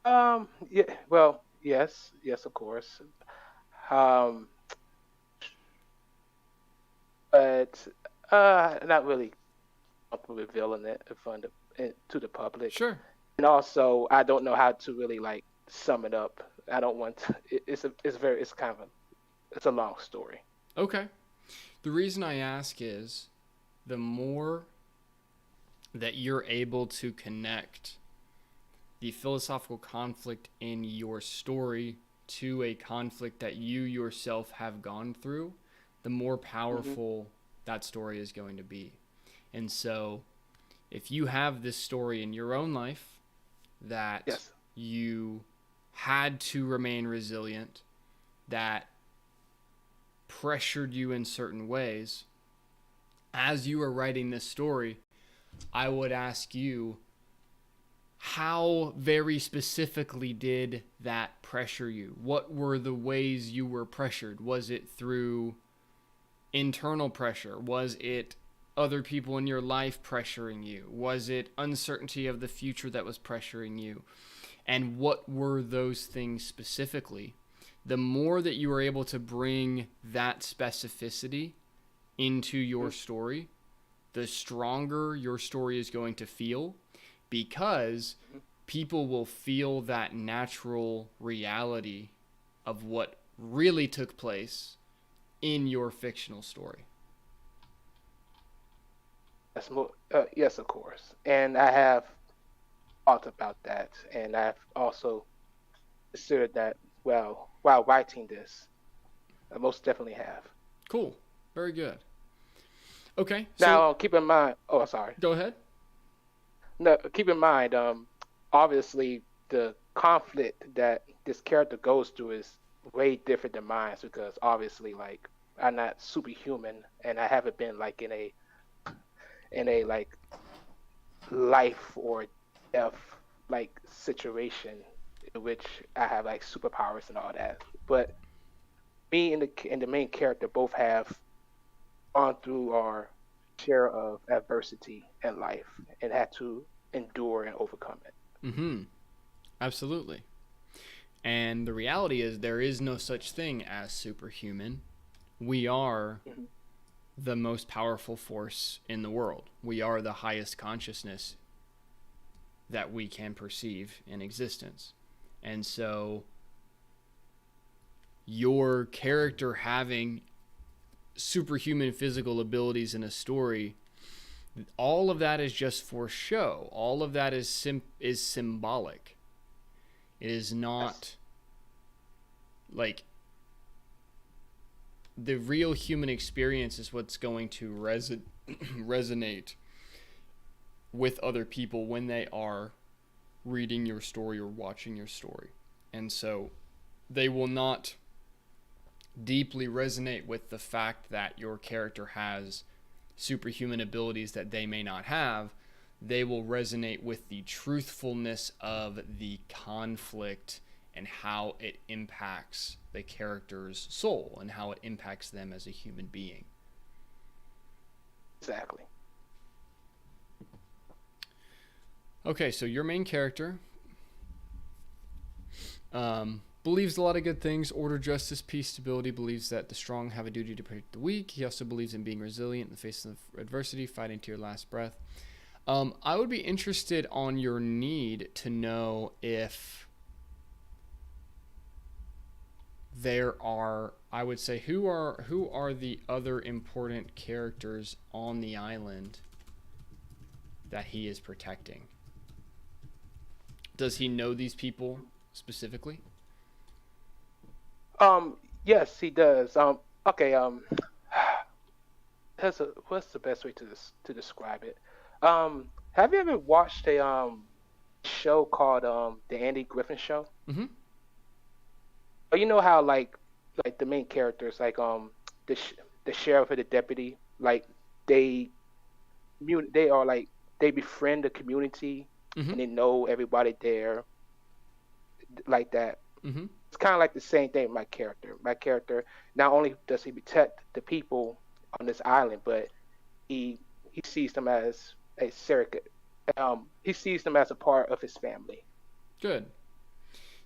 Yeah, well, yes, of course. Um, but not really revealing it in front of to the public. Sure. and also I don't know how to really like sum it up. I don't want to, it's kind of it's a long story. Okay. The reason I ask is the more that you're able to connect the philosophical conflict in your story to a conflict that you yourself have gone through, the more powerful that story is going to be. And so, if you have this story in your own life that Yes. you had to remain resilient, that pressured you in certain ways, as you were writing this story, I would ask you, how very specifically did that pressure you? What were the ways you were pressured? Was it through internal pressure? Was it other people in your life pressuring you? Was it uncertainty of the future that was pressuring you? And what were those things specifically? The more that you are able to bring that specificity into your story, the stronger your story is going to feel, because people will feel that natural reality of what really took place in your fictional story. Yes, of course. And I have thought about that, and I've also considered that well while writing this. I most definitely have. Cool. Very good. Okay. So Now, keep in mind. Oh, sorry. go ahead. No, keep in mind. Obviously, the conflict that this character goes through is way different than mine because obviously, like, I'm not superhuman, and I haven't been like in a like life or death like situation in which I have like superpowers and all that. But me and the main character both have gone through our share of adversity in life and had to endure and overcome it. Mm-hmm. Absolutely. And the reality is there is no such thing as superhuman. We are the most powerful force in the world. We are the highest consciousness that we can perceive in existence. And so your character having superhuman physical abilities in a story, all of that is just for show. All of that is symbolic. It is not like the real human experience is what's going to resonate with other people when they are reading your story or watching your story. And so they will not deeply resonate with the fact that your character has superhuman abilities that they may not have. They will resonate with the truthfulness of the conflict and how it impacts the character's soul and how it impacts them as a human being. Exactly. Okay, so your main character believes a lot of good things: order, justice, peace, stability. Believes that the strong have a duty to protect the weak. He also believes in being resilient in the face of adversity, fighting to your last breath. I would be interested on your need to know if there are, I would say, who are the other important characters on the island that he is protecting? Does he know these people specifically? Yes, he does. Okay. What's the best way to describe it? Have you ever watched a show called the Andy Griffin Show? Mm-hmm. Oh, you know how like the main characters like the sheriff or the deputy, like they they are like they befriend the community Mm-hmm. and they know everybody there like that. Mm-hmm. It's kind of like the same thing with my character. My character, not only does he protect the people on this island, but he sees them as a surrogate. He sees them as a part of his family. Good.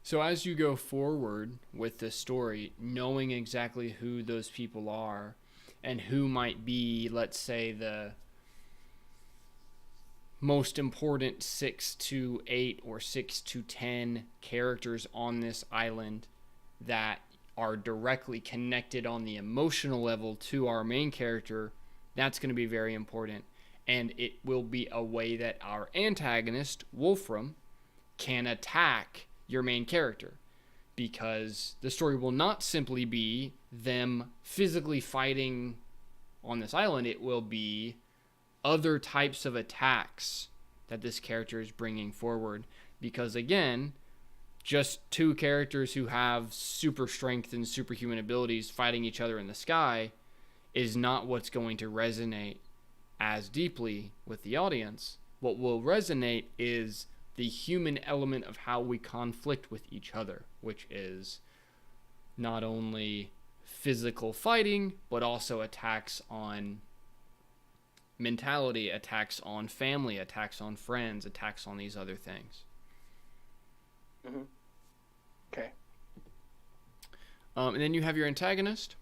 So as you go forward with this story, knowing exactly who those people are and who might be, let's say, most important 6 to 8 or 6 to 10 characters on this island that are directly connected on the emotional level to our main character, that's going to be very important. And it will be a way that our antagonist, Wolfram, can attack your main character. Because the story will not simply be them physically fighting on this island. It will be other types of attacks that this character is bringing forward. Because again, just two characters who have super strength and superhuman abilities fighting each other in the sky is not what's going to resonate as deeply with the audience. What will resonate is the human element of how we conflict with each other, which is not only physical fighting, but also attacks on mentality, attacks on family, attacks on friends, attacks on these other things. Mm-hmm. Okay. And then you have your antagonist.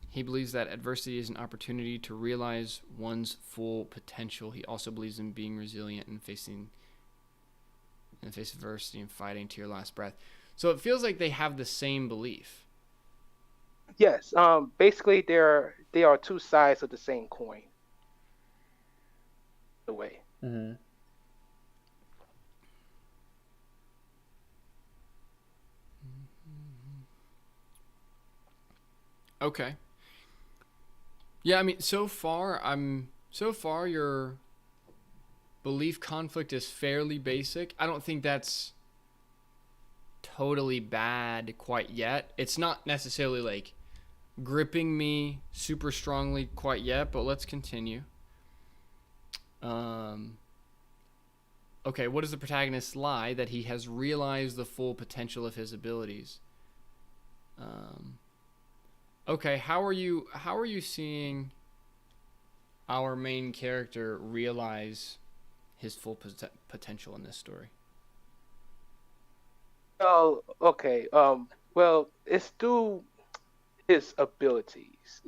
He believes that adversity is an opportunity to realize one's full potential. He also believes in being resilient and facing in the face of adversity and fighting to your last breath. So it feels like they have the same belief. Yes. Basically, they are two sides of the same coin. The way. Mm-hmm. Okay. Yeah, I mean, so far your belief conflict is fairly basic. I don't think that's totally bad quite yet. It's not necessarily like gripping me super strongly quite yet, but let's continue. Okay, what does the protagonist lie? That he has realized the full potential of his abilities. Okay, how are you seeing our main character realize his full potential in this story? Oh, okay. Well, it's through his abilities,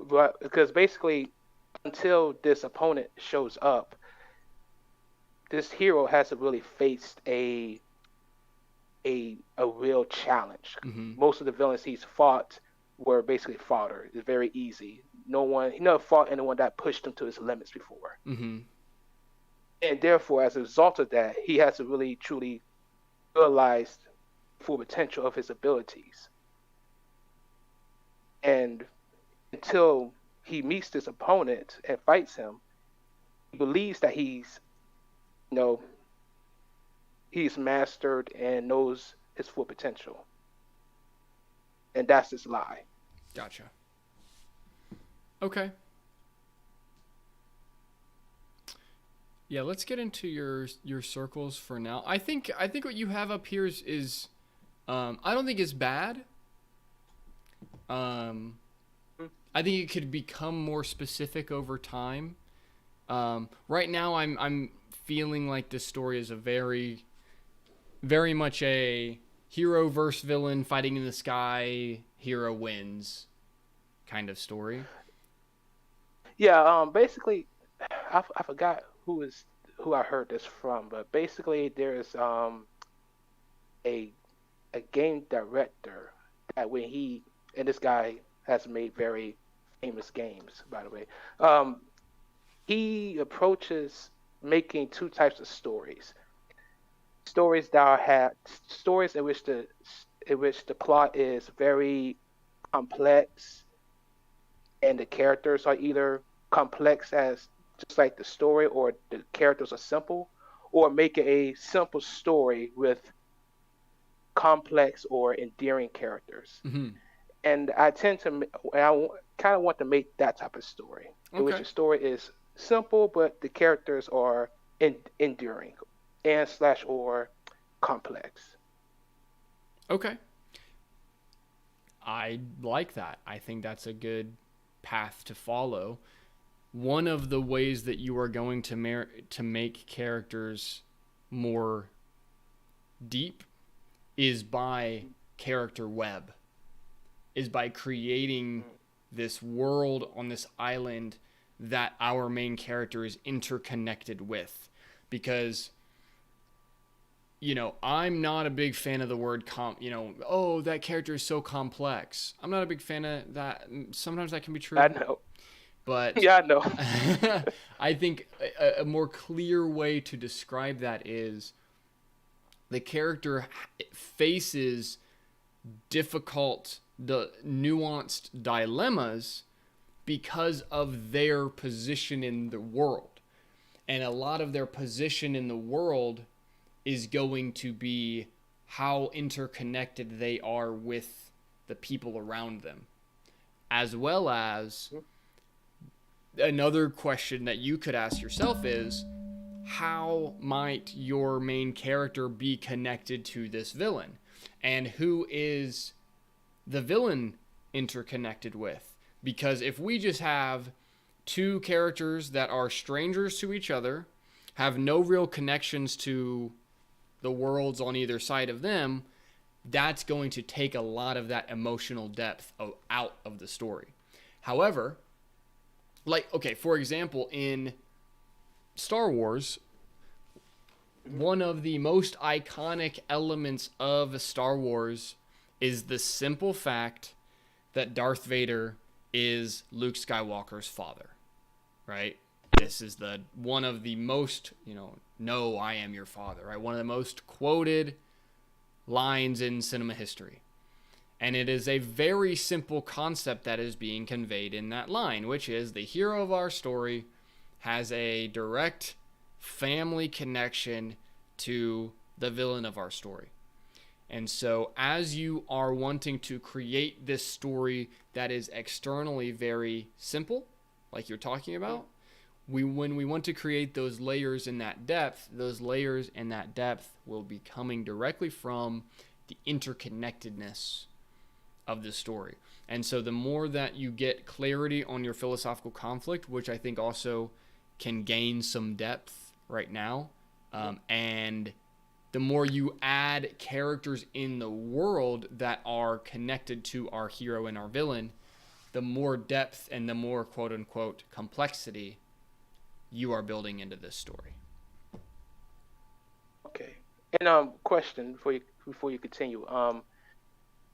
but because basically, until this opponent shows up, this hero hasn't really faced a real challenge. Mm-hmm. Most of the villains he's fought were basically fodder. It's very easy. He never fought anyone that pushed him to his limits before. Mm-hmm. And therefore, as a result of that, he has to really truly realize the full potential of his abilities. And until he meets this opponent and fights him, he believes that he's mastered and knows his full potential. And that's his lie. Gotcha. Okay. Yeah, let's get into your circles for now. I think what you have up here is I don't think it's bad. I think it could become more specific over time. Right now I'm feeling like this story is a very, very much a hero versus villain fighting in the sky, hero wins kind of story. Yeah, basically, I forgot who I heard this from, but basically there's a game director that and this guy has made very famous games, by the way. He approaches making two types of stories. Stories in which the plot is very complex and the characters are either complex as just like the story, or the characters are simple, or make it a simple story with complex or endearing characters. Mm-hmm. And I kind of want to make that type of story, in which the story is simple, but the characters are enduring and / or complex. Okay. I like that. I think that's a good path to follow. One of the ways that you are going to make characters more deep is by character web, is by creating this world on this island that our main character is interconnected with. Because, you know, I'm not a big fan of the word oh, that character is so complex. I'm not a big fan of that. Sometimes that can be true. I know. But Yeah, I know. I think a more clear way to describe that is the character faces difficult, nuanced dilemmas because of their position in the world. And a lot of their position in the world is going to be how interconnected they are with the people around them. As well as another question that you could ask yourself is, how might your main character be connected to this villain? And who is the villain interconnected with? Because if we just have two characters that are strangers to each other, have no real connections to the worlds on either side of them, that's going to take a lot of that emotional depth out of the story. However, for example, in Star Wars, one of the most iconic elements of Star Wars is the simple fact that Darth Vader is Luke Skywalker's father, right? This is one of the most, no, I am your father, right? One of the most quoted lines in cinema history. And it is a very simple concept that is being conveyed in that line, which is the hero of our story has a direct family connection to the villain of our story. And so as you are wanting to create this story that is externally very simple, like you're talking about, when we want to create those layers in that depth, those layers in that depth will be coming directly from the interconnectedness of the story. And so the more that you get clarity on your philosophical conflict, which I think also can gain some depth right now, and the more you add characters in the world that are connected to our hero and our villain, the more depth and the more quote-unquote complexity you are building into this story. Okay. And question before you continue.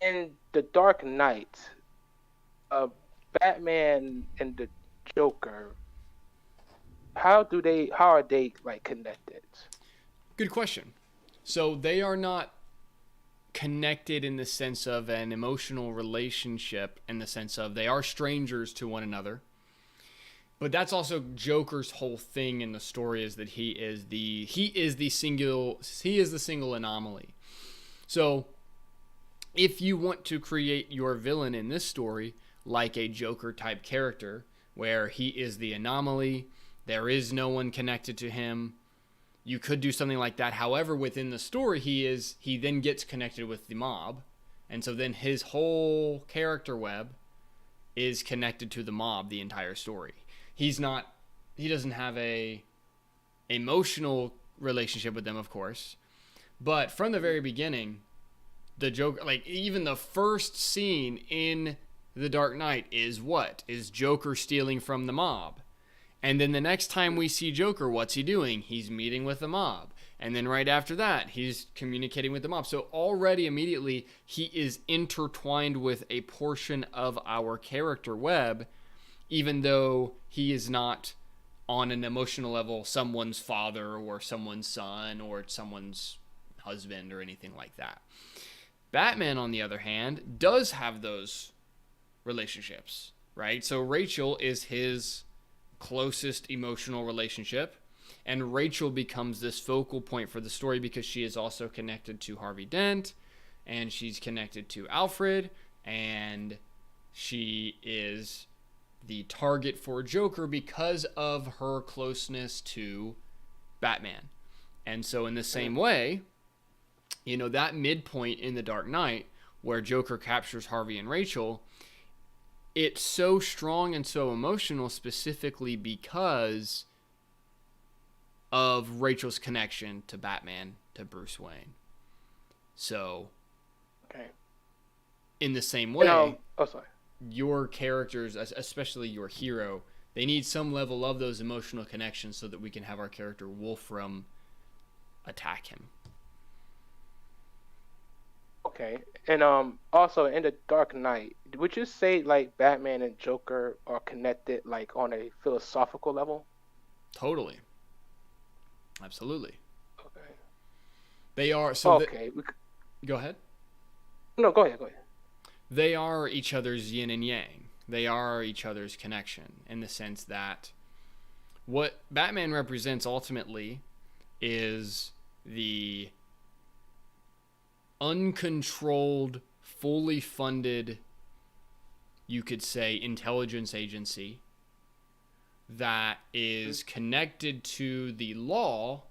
In the Dark Knight, Batman and the Joker, how are they like connected? Good question. So they are not connected in the sense of an emotional relationship, in the sense of they are strangers to one another. But that's also Joker's whole thing in the story, is that he is the single anomaly. So if you want to create your villain in this story like a Joker type character, where he is the anomaly, there is no one connected to him, you could do something like that. However, within the story, he then gets connected with the mob, and so then his whole character web is connected to the mob the entire story. He doesn't have a emotional relationship with them, of course, but from the very beginning, the Joker, like even the first scene in The Dark Knight is Joker stealing from the mob. And then the next time we see Joker, what's he doing? He's meeting with the mob. And then right after that, he's communicating with the mob. So already immediately, he is intertwined with a portion of our character web, even though he is not on an emotional level someone's father or someone's son or someone's husband or anything like that. Batman, on the other hand, does have those relationships, right? So Rachel is his closest emotional relationship, and Rachel becomes this focal point for the story because she is also connected to Harvey Dent, and she's connected to Alfred, and she is the target for Joker because of her closeness to Batman. And so in the same way, that midpoint in The Dark Knight where Joker captures Harvey and Rachel, it's so strong and so emotional specifically because of Rachel's connection to Batman, to Bruce Wayne. So, okay. In the same way, sorry. Your characters, especially your hero, they need some level of those emotional connections so that we can have our character Wolfram attack him. Okay. And also in the Dark Knight, would you say like Batman and Joker are connected like on a philosophical level? Totally. Absolutely. Okay. They are. So Okay. go ahead. No, go ahead. Go ahead. They are each other's yin and yang. They are each other's connection in the sense that what Batman represents ultimately is the uncontrolled, fully funded, you could say, intelligence agency that is connected to the law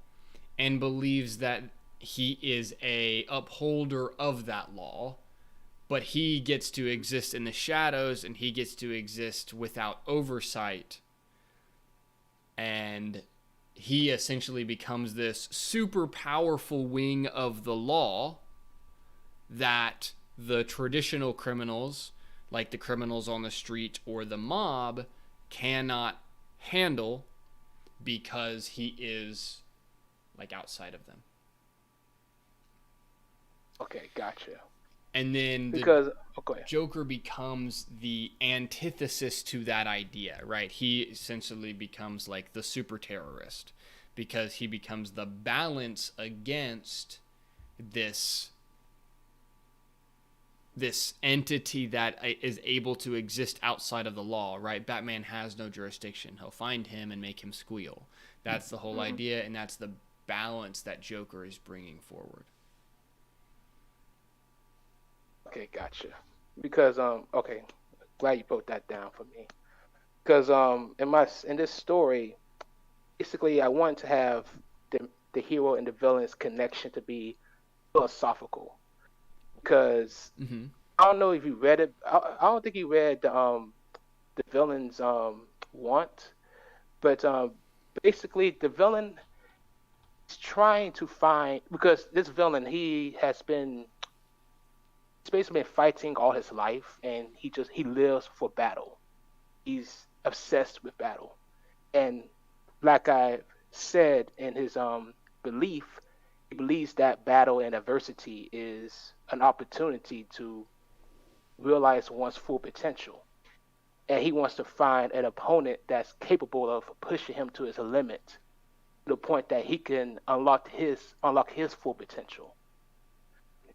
and believes that he is a upholder of that law, but he gets to exist in the shadows and he gets to exist without oversight, and he essentially becomes this super powerful wing of the law that the traditional criminals, like the criminals on the street or the mob, cannot handle because he is like outside of them. Okay, gotcha. And then Because go ahead. Joker becomes the antithesis to that idea, right? He essentially becomes like the super terrorist because he becomes the balance against this entity that is able to exist outside of the law, right? Batman has no jurisdiction. He'll find him and make him squeal. That's the whole idea, and that's the balance that Joker is bringing forward. Okay, gotcha. Because okay, glad you broke that down for me. Because in this story, basically I want to have the hero and the villain's connection to be philosophical. Because I don't know if you read it. I don't think you read the villain's want, but basically the villain is trying to find, because this villain he's basically been fighting all his life, and he lives for battle. He's obsessed with battle, and like I said in his belief, he believes that battle and adversity is an opportunity to realize one's full potential. And he wants to find an opponent that's capable of pushing him to his limit, to the point that he can unlock his full potential.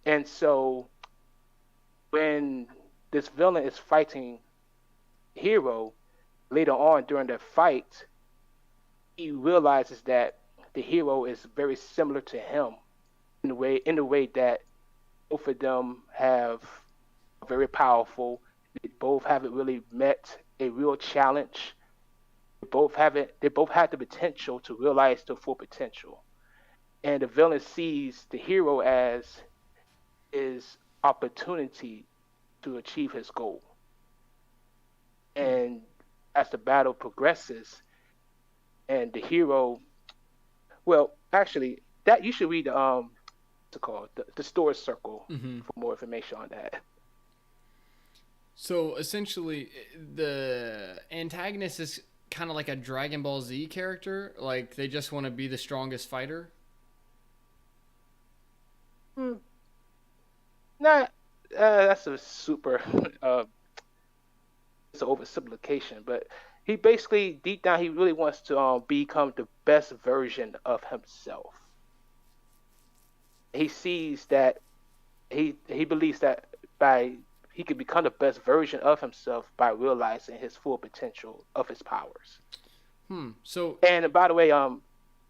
And so when this villain is fighting hero, later on during the fight, he realizes that the hero is very similar to him in the way that both of them are very powerful. They both haven't really met a real challenge. They both have the potential to realize their full potential. And the villain sees the hero as his opportunity to achieve his goal. And as the battle progresses, and the hero, well, actually, that you should read what's it called, the Story Circle, for more information on that. So essentially, the antagonist is kind of like a Dragon Ball Z character. Like they just want to be the strongest fighter. Not that's a super it's an oversimplification, but he basically deep down he really wants to become the best version of himself. He sees that he believes that he can become the best version of himself by realizing his full potential of his powers. So, and by the way,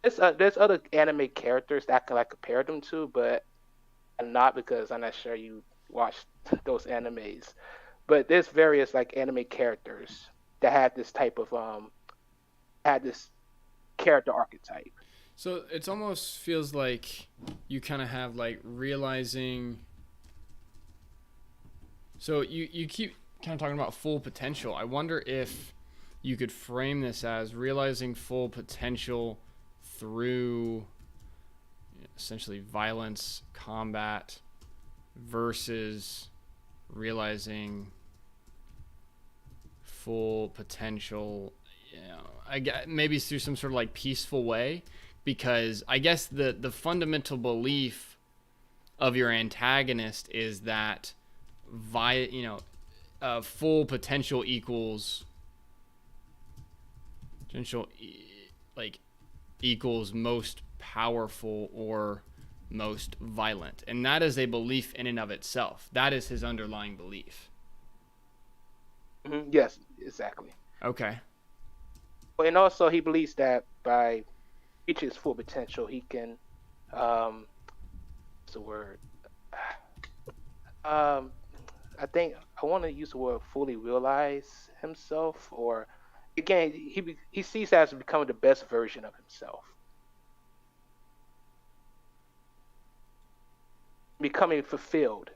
there's other anime characters that I can like compare them to, but I'm not, because I'm not sure you watched those animes. But there's various like anime characters that had this type of had this character archetype. So it almost feels like you kind of have like realizing. So you keep kind of talking about full potential. I wonder if you could frame this as realizing full potential through essentially violence, combat, versus realizing full potential I guess maybe through some sort of like peaceful way, because I guess the fundamental belief of your antagonist is that full potential equals equals most powerful or most violent, and that is a belief in and of itself. That is his underlying belief. Yes, exactly. Okay. And also, he believes that by reaching his full potential, he can, what's the word? I think I want to use the word fully realize himself, or again, he sees that as becoming the best version of himself, becoming fulfilled.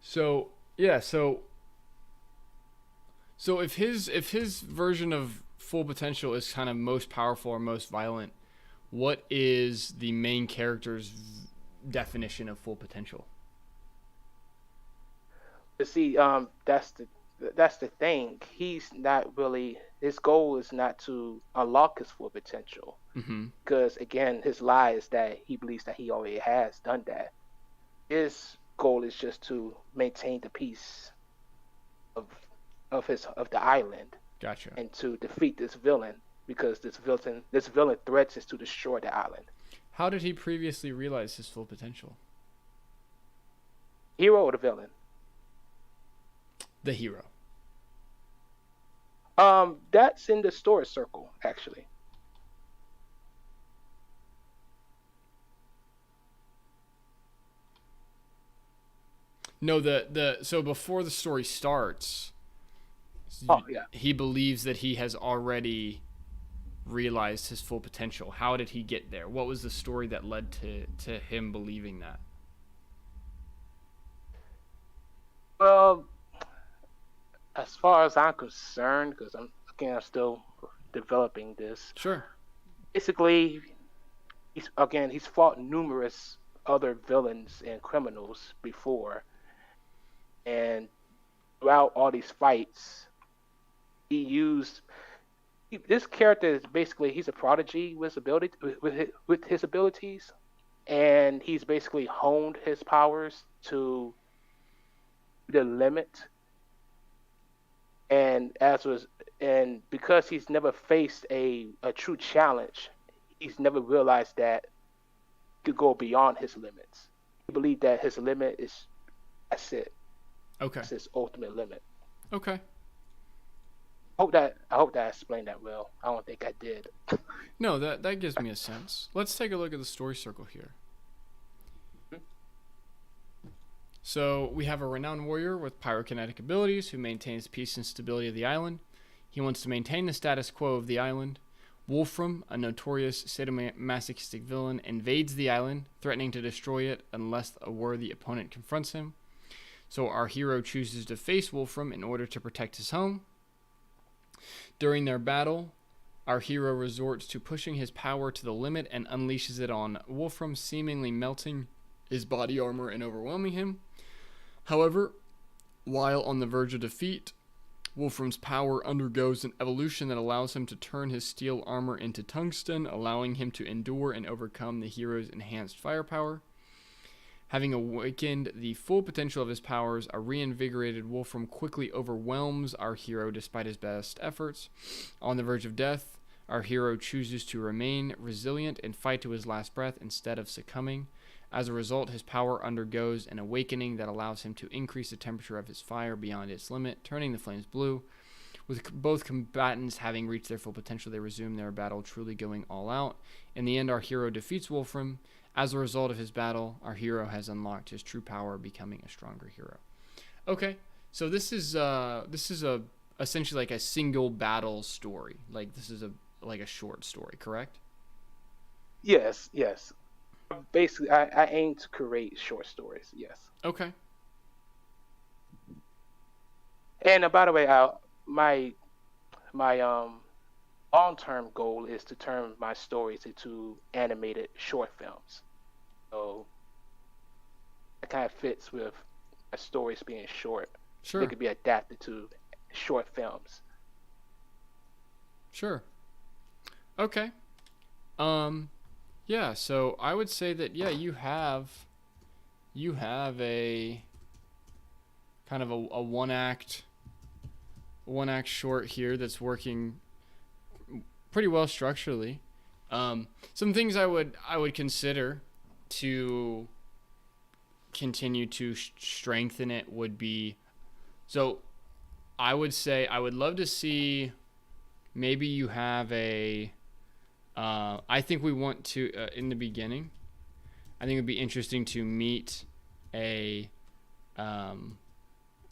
So yeah, so if his version of full potential is kind of most powerful or most violent, what is the main character's definition of full potential? But see, that's the thing. He's not really. His goal is not to unlock his full potential, because again, his lie is that he believes that he already has done that. His goal is just to maintain the peace of the island. Gotcha. And to defeat this villain, because this villain threats is to destroy the island. How did he previously realize his full potential? Hero or the villain? The hero. That's in the story circle, actually. No, so before the story starts, Oh yeah. he believes that he has already realized his full potential. How did he get there? What was the story that led to him believing that? Well, as far as I'm concerned, because I'm still developing this. Sure. Basically, he's fought numerous other villains and criminals before, and throughout all these fights, this character is basically, he's a prodigy with his abilities, and he's basically honed his powers to the limit. And because he's never faced a true challenge, he's never realized that he could go beyond his limits. He believed that his limit that's it. Okay. That's his ultimate limit. Okay. I hope that I explained that well. I don't think I did. No, that gives me a sense. Let's take a look at the story circle here. So we have a renowned warrior with pyrokinetic abilities who maintains peace and stability of the island. He wants to maintain the status quo of the island. Wolfram, a notorious sadomasochistic villain, invades the island, threatening to destroy it unless a worthy opponent confronts him. So our hero chooses to face Wolfram in order to protect his home. During their battle, our hero resorts to pushing his power to the limit and unleashes it on Wolfram, seemingly melting his body armor and overwhelming him. However, while on the verge of defeat, Wolfram's power undergoes an evolution that allows him to turn his steel armor into tungsten, allowing him to endure and overcome the hero's enhanced firepower. Having awakened the full potential of his powers, a reinvigorated Wolfram quickly overwhelms our hero despite his best efforts. On the verge of death, our hero chooses to remain resilient and fight to his last breath instead of succumbing. As a result, his power undergoes an awakening that allows him to increase the temperature of his fire beyond its limit, turning the flames blue. With both combatants having reached their full potential, they resume their battle, truly going all out. In the end, our hero defeats Wolfram. As a result of his battle, our hero has unlocked his true power, becoming a stronger hero. Okay, so this is essentially like a single battle story. Like this is a short story, correct? Yes. Basically, I aim to create short stories. Yes. Okay. And by the way, my long-term goal is to turn my stories into animated short films. So it kind of fits with my stories being short. Sure. They could be adapted to short films. Sure. Okay. Yeah, so I would say that yeah, you have a kind of a one act short here that's working pretty well structurally. Some things I would consider to continue to strengthen it would be, so I would say I would love to see, maybe you have a I think we want to in the beginning, I think it would be interesting to meet a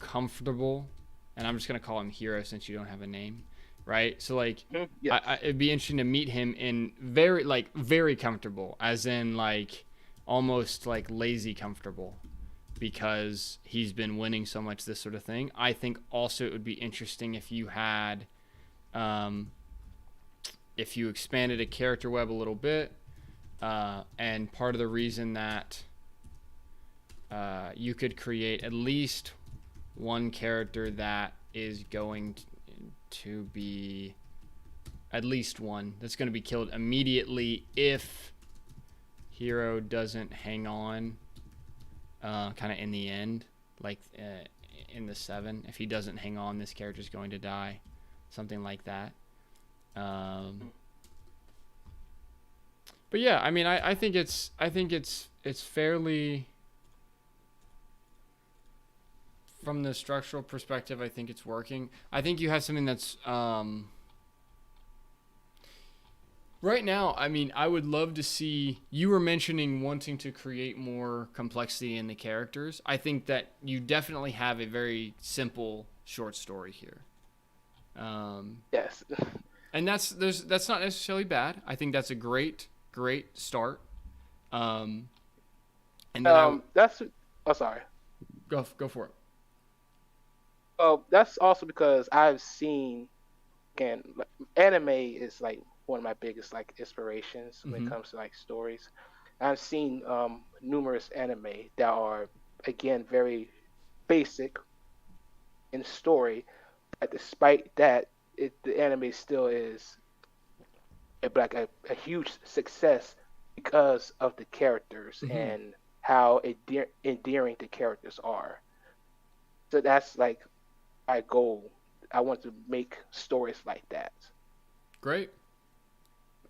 comfortable, and I'm just gonna call him Hero since you don't have a name, right? So like, Yes. it'd be interesting to meet him in very comfortable, as in like almost like lazy comfortable, because he's been winning so much, this sort of thing. I think also it would be interesting if you had, if you expanded a character web a little bit, and part of the reason that you could create at least one character that is going to be, at least one that's going to be killed immediately if Hero doesn't hang on, kind of in the end, like in the 7. If he doesn't hang on, this character's going to die, something like that. But yeah, I mean, I think it's fairly, from the structural perspective, I think it's working. I think you have something that's right now, I mean, I would love to see, you were mentioning wanting to create more complexity in the characters. I think that you definitely have a very simple short story here. Yes. And that's not necessarily bad. I think that's a great start. And then That's. Oh, sorry. go for it. Oh, that's also because I've seen, again, like, anime is like one of my biggest like inspirations when it comes to like stories. I've seen numerous anime that are, again, very basic in story, but despite that, the anime still is a huge success because of the characters and how endearing the characters are. So that's like my goal. I want to make stories like that. Great.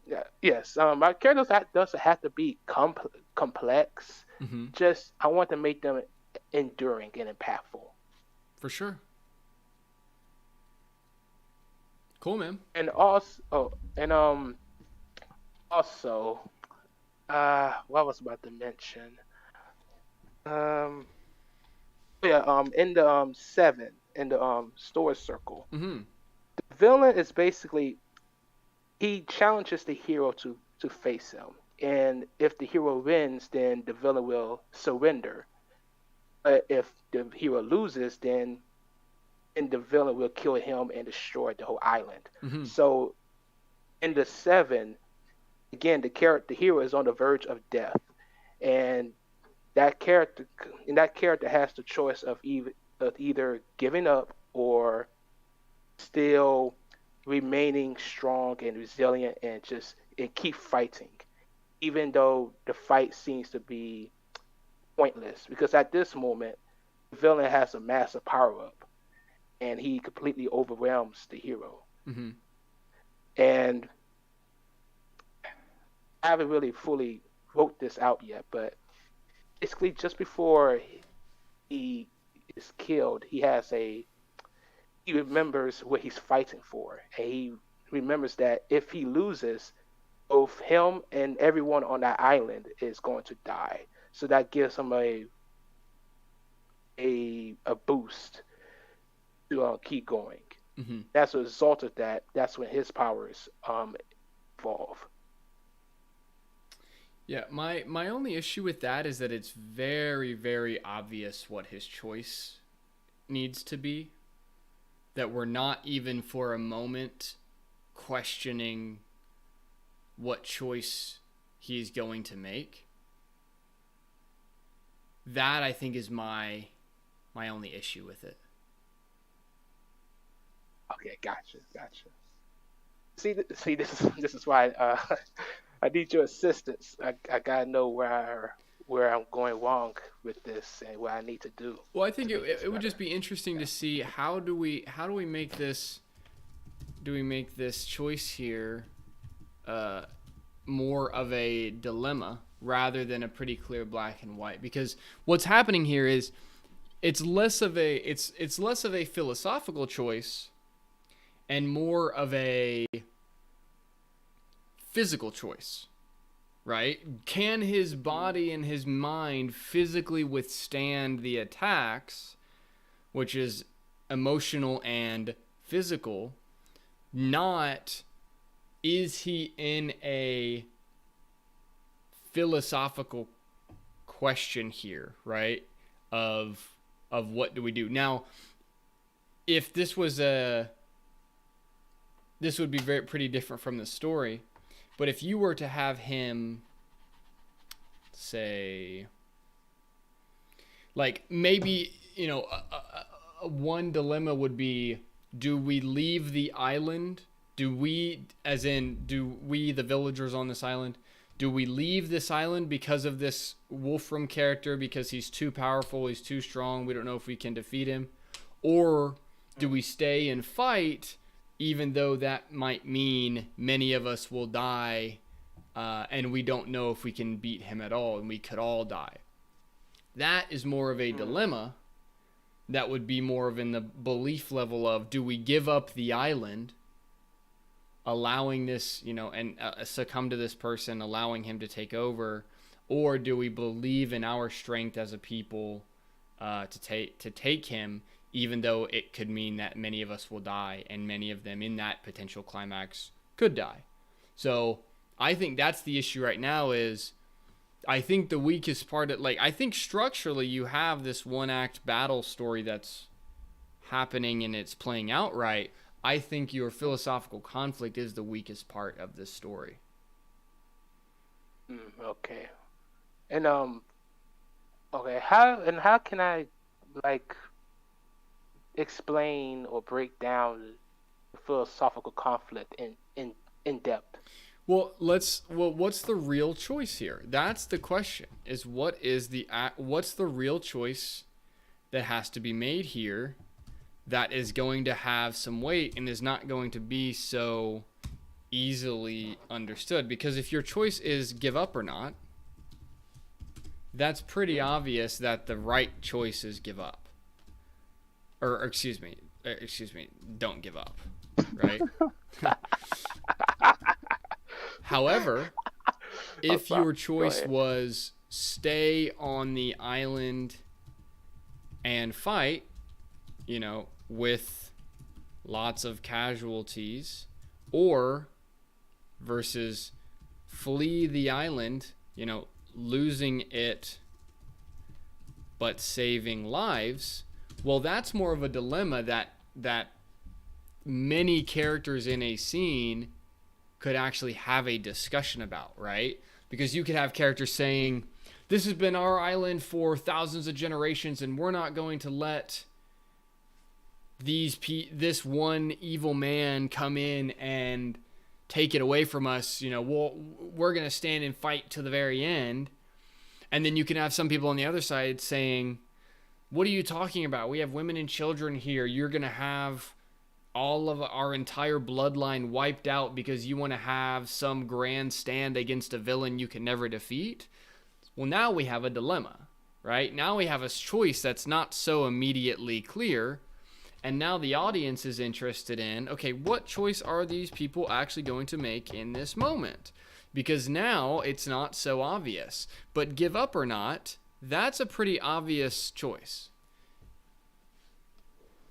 Yeah. Yes. My characters doesn't have to be complex. Just I want to make them enduring and impactful. For sure. Cool, man. And also, what was I about to mention? Um, yeah. In the 7, in the store circle, the villain is basically, he challenges the hero to face him, and if the hero wins, then the villain will surrender. But if the hero loses, then the villain will kill him and destroy the whole island. So in the 7, again, the hero is on the verge of death, and that character has the choice of either giving up or still remaining strong and resilient and keep fighting, even though the fight seems to be pointless. Because at this moment, the villain has a massive power up, and he completely overwhelms the hero. And I haven't really fully wrote this out yet, but basically, just before he is killed, he remembers what he's fighting for, and he remembers that if he loses, both him and everyone on that island is going to die. So that gives him a boost to keep going. As a result of that, that's when his powers evolve. Yeah, my only issue with that is that it's very, very obvious what his choice needs to be. That we're not even for a moment questioning what choice he's going to make. That, I think, is my only issue with it. Okay, gotcha. See, this is why I need your assistance. I gotta know where I'm going wrong with this and what I need to do Well, I think to make this it would just better. be interesting to see how do we make this choice here more of a dilemma rather than a pretty clear black and white, because what's happening here is it's less of a philosophical choice and more of a physical choice, right? Can his body and his mind physically withstand the attacks, which is emotional and physical? Not, is he in a philosophical question here, right? Of what do we do now? If this was this would be pretty different from the story. But if you were to have him say, like, maybe, one dilemma would be, do we leave the island? Do we, the villagers on this island, do we leave this island because of this Wolfram character, because he's too powerful, he's too strong, we don't know if we can defeat him? Or do we stay and fight, even though that might mean many of us will die, and we don't know if we can beat him at all, and we could all die? That is more of a dilemma. That would be more of in the belief level of, do we give up the island, allowing this, and succumb to this person, allowing him to take over, or do we believe in our strength as a people to take him, even though it could mean that many of us will die, and many of them in that potential climax could die? So I think that's the issue right now. Is I think the weakest part of, I think structurally you have this one act battle story that's happening and it's playing out right. I think your philosophical conflict is the weakest part of this story. Okay. And okay, how can I explain or break down the philosophical conflict in depth? Well, what's the real choice here? That's the question. Is what's the real choice that has to be made here that is going to have some weight and is not going to be so easily understood? Because if your choice is give up or not, that's pretty obvious that the right choice is give up. Or excuse me, don't give up, right? However, if your choice was stay on the island and fight, with lots of casualties, or versus flee the island, losing it but saving lives, well, that's more of a dilemma that many characters in a scene could actually have a discussion about, right? Because you could have characters saying, this has been our island for thousands of generations, and we're not going to let this one evil man come in and take it away from us. We're going to stand and fight to the very end. And then you can have some people on the other side saying, what are you talking about? We have women and children here. You're going to have all of our entire bloodline wiped out because you want to have some grand stand against a villain you can never defeat. Well, now we have a dilemma, right? Now we have a choice that's not so immediately clear. And now the audience is interested in, okay, what choice are these people actually going to make in this moment? Because now it's not so obvious. But give up or not, that's a pretty obvious choice.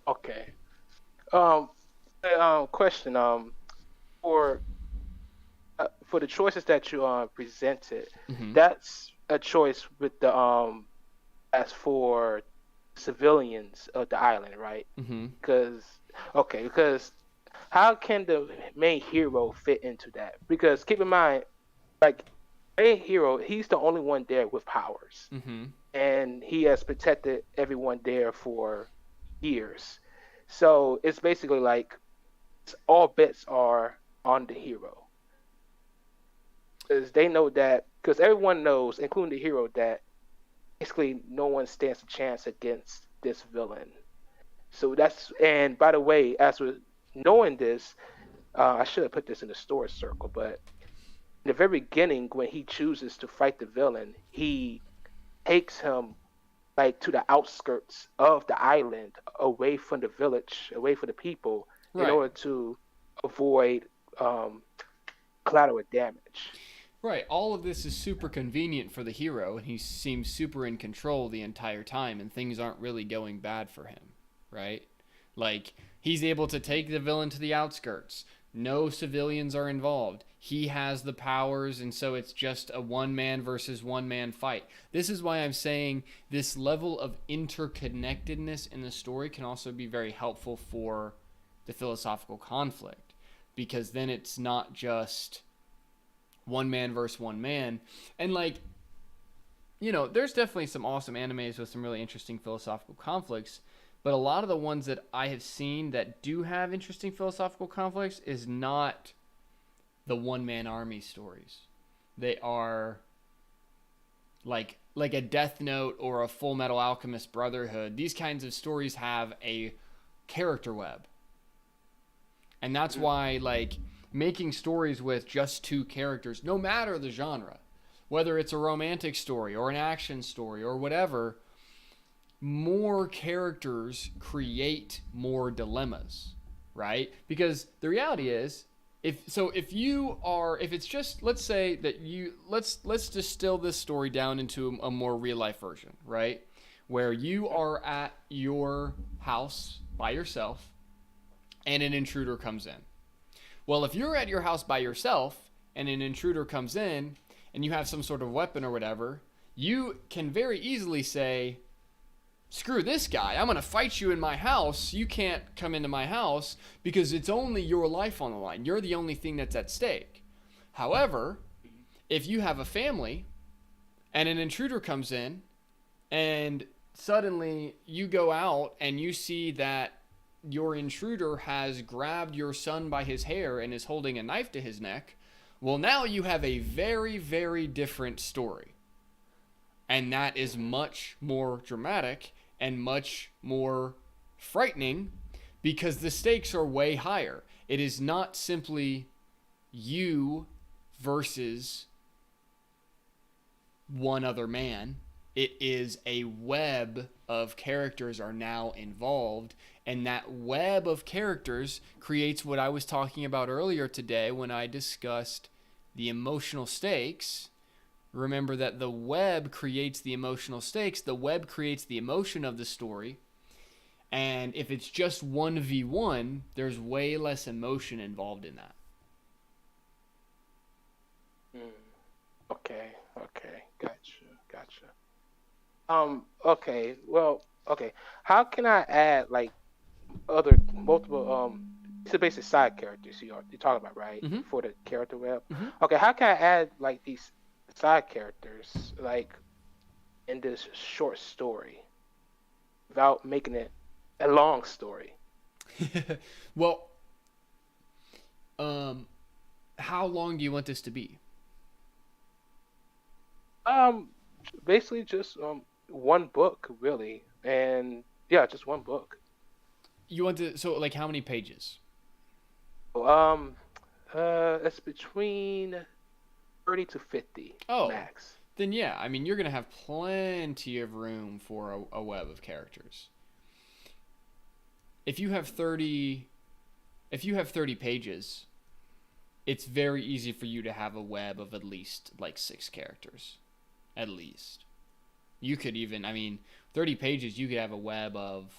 Okay. Question. For the choices that you presented, that's a choice with the as for civilians of the island, right? Because how can the main hero fit into that? Because keep in mind, main hero, he's the only one there with powers, and he has protected everyone there for years. So it's basically all bets are on the hero. Because they know that, because everyone knows, including the hero, that basically no one stands a chance against this villain. So that's, and by the way, as with knowing this, I should have put this in the story circle, but in the very beginning, when he chooses to fight the villain, he takes him like to the outskirts of the island, away from the village, away from the people, in Right. order to avoid collateral damage. Right. All of this is super convenient for the hero, and he seems super in control the entire time, and things aren't really going bad for him, right? Like, he's able to take the villain to the outskirts. No civilians are involved. He has the powers, and so it's just a one-man versus one-man fight. This is why I'm saying this level of interconnectedness in the story can also be very helpful for the philosophical conflict, because then it's not just one man versus one man. And like, you know, there's definitely some awesome animes with some really interesting philosophical conflicts, but a lot of the ones that I have seen that do have interesting philosophical conflicts is not the one man army stories. They are like a Death Note or a Full Metal Alchemist Brotherhood. These kinds of stories have a character web. And that's why, like, making stories with just two characters, no matter the genre, whether it's a romantic story or an action story or whatever, more characters create more dilemmas, right? Because the reality is, if it's just, let's say that let's distill this story down into a more real life version, right? Where you are at your house by yourself and an intruder comes in. Well, if you're at your house by yourself and an intruder comes in and you have some sort of weapon or whatever, you can very easily say, screw this guy, I'm going to fight you in my house. You can't come into my house because it's only your life on the line. You're the only thing that's at stake. However, if you have a family and an intruder comes in and suddenly you go out and you see that your intruder has grabbed your son by his hair and is holding a knife to his neck, well, now you have a very, very different story. And that is much more dramatic and much more frightening because the stakes are way higher. It is not simply you versus one other man. It is a web of characters are now involved, and that web of characters creates what I was talking about earlier today when I discussed the emotional stakes. Remember that the web creates the emotional stakes. The web creates the emotion of the story. And if it's just 1v1, there's way less emotion involved in that. Okay. Gotcha. Okay. How can I add like other multiple it's a basic side characters you're talking about, right? Mm-hmm. For the character web. Mm-hmm. Okay, how can I add like these side characters like in this short story without making it a long story? Well, how long do you want this to be? Basically just one book really, and yeah, just one book. You want to, so like how many pages? It's between 30 to 50 max. Then yeah, I mean, you're going to have plenty of room for a web of characters. If you have 30 pages, it's very easy for you to have a web of at least like 6 characters. At least. You could even, I mean, 30 pages, you could have a web of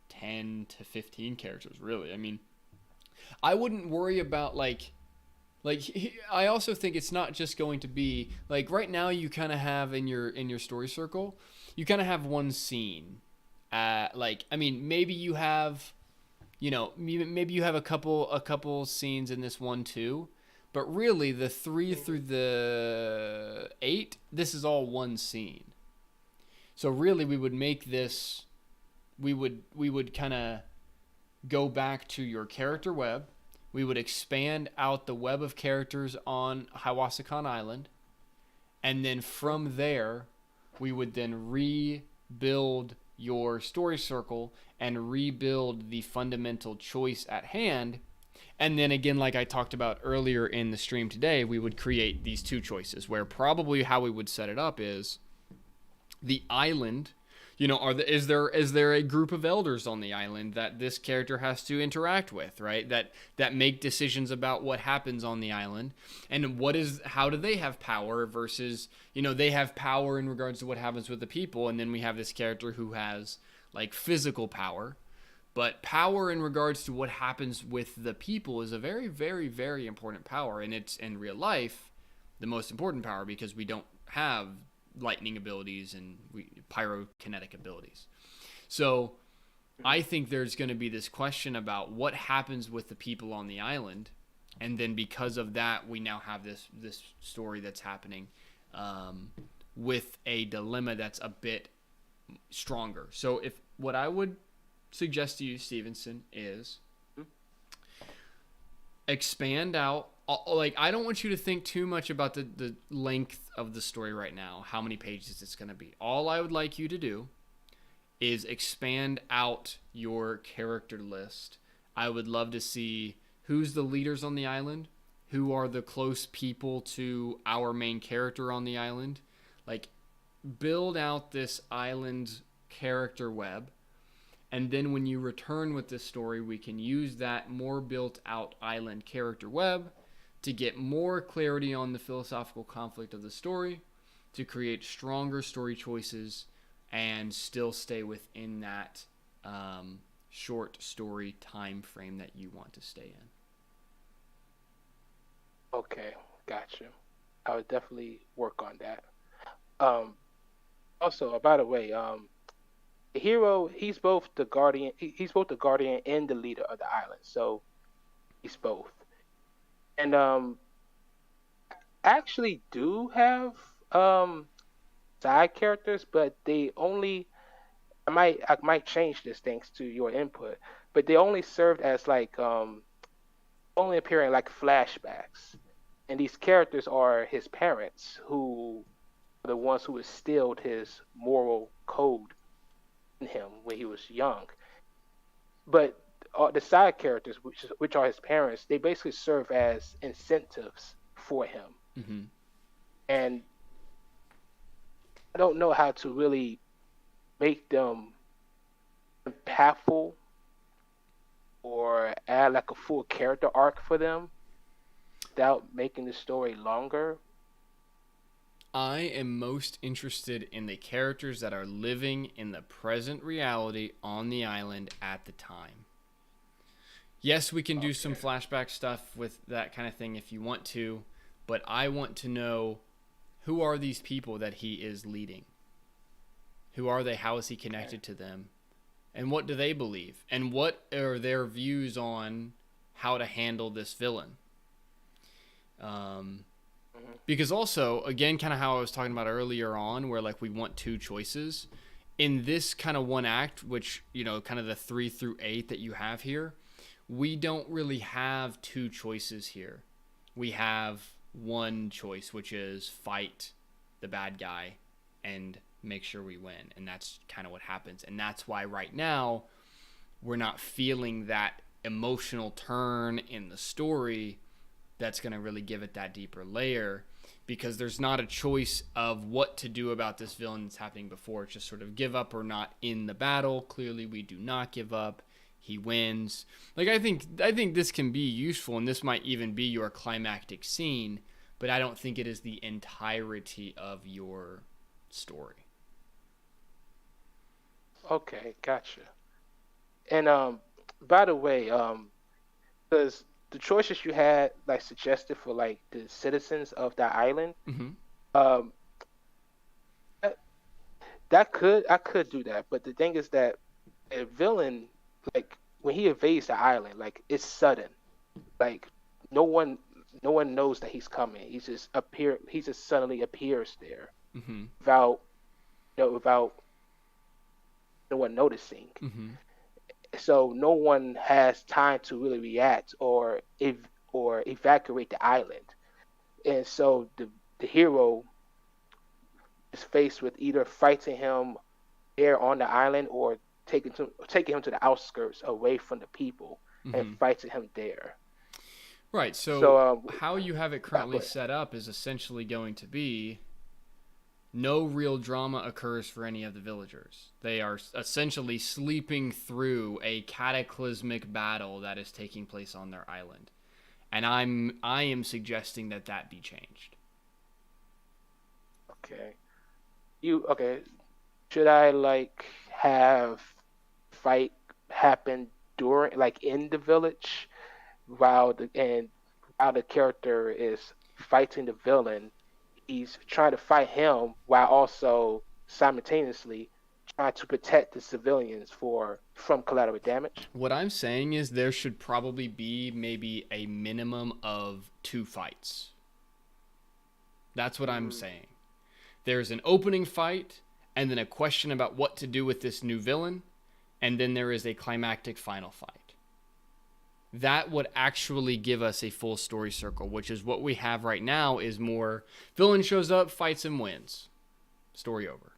10 to 15 characters, really. I mean, I wouldn't worry about like I also think it's not just going to be like right now you kind of have in your story circle, you kind of have one scene. Like, I mean, maybe you have, you know, maybe you have a couple scenes in this one too, but really the 3 through the 8, this is all one scene. So really we would make this, we would kind of go back to your character web. We would expand out the web of characters on Hawasakan Island. And then from there, we would then rebuild your story circle and rebuild the fundamental choice at hand. And then again, like I talked about earlier in the stream today, we would create these two choices where probably how we would set it up is the island, is there a group of elders on the island that this character has to interact with, right? That make decisions about what happens on the island, and how do they have power versus, they have power in regards to what happens with the people, and then we have this character who has like physical power, but power in regards to what happens with the people is a very, very, very important power, and it's in real life the most important power because we don't have lightning abilities and pyrokinetic abilities. So I think there's going to be this question about what happens with the people on the island, and then because of that we now have this story that's happening with a dilemma that's a bit stronger. So if what I would suggest to you, Stevenson, is expand out. Like, I don't want you to think too much about the length of the story right now, how many pages it's going to be. All I would like you to do is expand out your character list. I would love to see who's the leaders on the island, who are the close people to our main character on the island. Like, build out this island character web. And then when you return with this story, we can use that more built out island character web to get more clarity on the philosophical conflict of the story, to create stronger story choices, and still stay within that short story time frame that you want to stay in. Okay, gotcha. I would definitely work on that. Also, by the way, the hero, he's both the guardian. He's both the guardian and the leader of the island. So he's both. And I actually do have side characters, but they only I might change this thanks to your input, but they only served as like only appearing like flashbacks. And these characters are his parents, who are the ones who instilled his moral code in him when he was young. But the side characters, which are his parents, they basically serve as incentives for him. Mm-hmm. And I don't know how to really make them impactful or add like a full character arc for them without making the story longer. I am most interested in the characters that are living in the present reality on the island at the time. Yes, we can do some flashback stuff with that kind of thing if you want to, but I want to know, who are these people that he is leading? Who are they? How is he connected to them? And what do they believe? And what are their views on how to handle this villain? Because also, again, kind of how I was talking about earlier on, where like we want two choices. In this kind of one act, which, kind of the 3 through 8 that you have here, we don't really have two choices here. We have one choice, which is fight the bad guy and make sure we win. And that's kind of what happens. And that's why right now we're not feeling that emotional turn in the story that's going to really give it that deeper layer, because there's not a choice of what to do about this villain that's happening before. It's just sort of give up or not in the battle. Clearly we do not give up. He wins. Like, I think this can be useful, and this might even be your climactic scene, but I don't think it is the entirety of your story. Okay, gotcha. And by the way, because the choices you had like suggested for like the citizens of that island, Mm-hmm. I could do that, but the thing is that a villain, like when he invades the island, like it's sudden, like no one knows that he's coming. He just suddenly appears there Mm-hmm. without no one noticing. Mm-hmm. so no one has time to really react or evacuate the island. And so the hero is faced with either fighting him there on the island or taking him to the outskirts away from the people and Hmm. fighting him there. Right. So So how you have it currently go ahead. set up is essentially going to be no real drama occurs for any of the villagers. They are essentially sleeping through a cataclysmic battle that is taking place on their island. And I am suggesting that that be changed. Okay. Okay? Should I like have fight happen during like in the village while the character is fighting the villain, he's trying to fight him while also simultaneously trying to protect the civilians from collateral damage. What I'm saying is there should probably be maybe a minimum of 2 fights. That's what I'm saying. There's an opening fight, and then a question about what to do with this new villain, and then there is a climactic final fight. That would actually give us a full story circle, which is what we have right now is more villain shows up, fights and wins. Story over.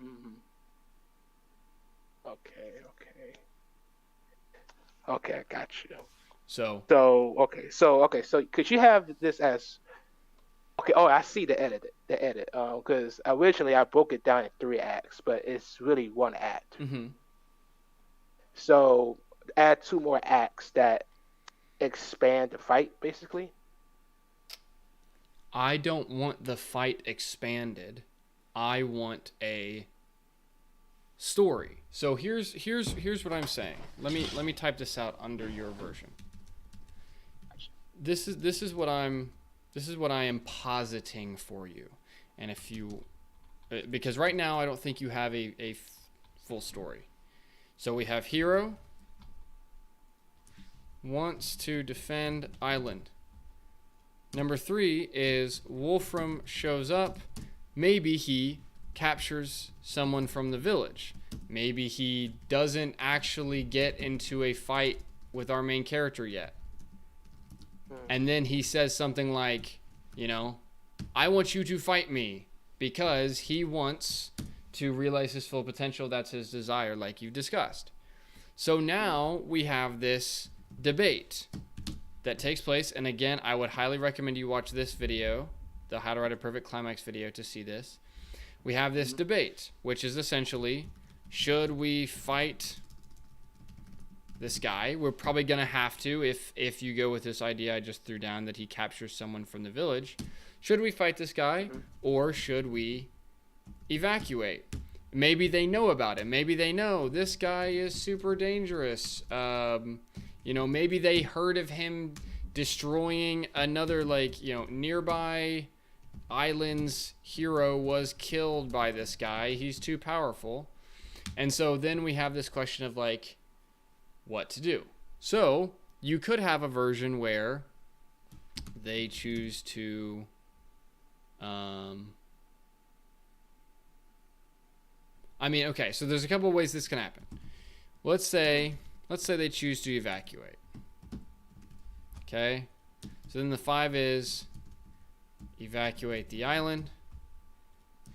Mm-hmm. Okay, okay, I got you. So, So could you have this as okay? Oh, I see the edit. Because originally I broke it down in 3 acts, but it's really 1 act. mhm. So add 2 more acts that expand the fight, basically. I don't want the fight expanded. I want a story. So here's what I'm saying. Let me type this out under your version. This is what I am positing for you. And if you because right now I don't think you have a full story. So we have hero wants to defend island. Number 3 is Wolfram shows up. Maybe he captures someone from the village. Maybe he doesn't actually get into a fight with our main character yet. And then he says something like, I want you to fight me, because he wants to realize his full potential. That's his desire, like you discussed. So now we have this debate that takes place. And again, I would highly recommend you watch this video, the How to Write a Perfect Climax video, to see this. We have this debate, which is essentially, should we fight this guy? We're probably going to have to if you go with this idea I just threw down that he captures someone from the village. Should we fight this guy, or should we evacuate? Maybe they know about it. Maybe they know this guy is super dangerous. Maybe they heard of him destroying another, nearby island's hero was killed by this guy. He's too powerful. And so then we have this question of, what to do. So you could have a version where they choose to so there's a couple of ways this can happen. Let's say they choose to evacuate. Okay? So then the 5 is evacuate the island.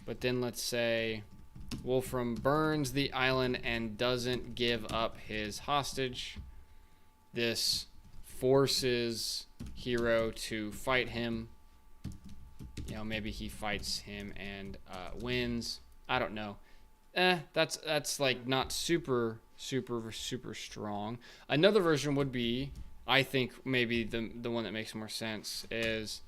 But then let's say Wolfram burns the island and doesn't give up his hostage. This forces Hero to fight him. Maybe he fights him and wins. I don't know. That's not super strong. Another version would be, I think maybe the one that makes more sense is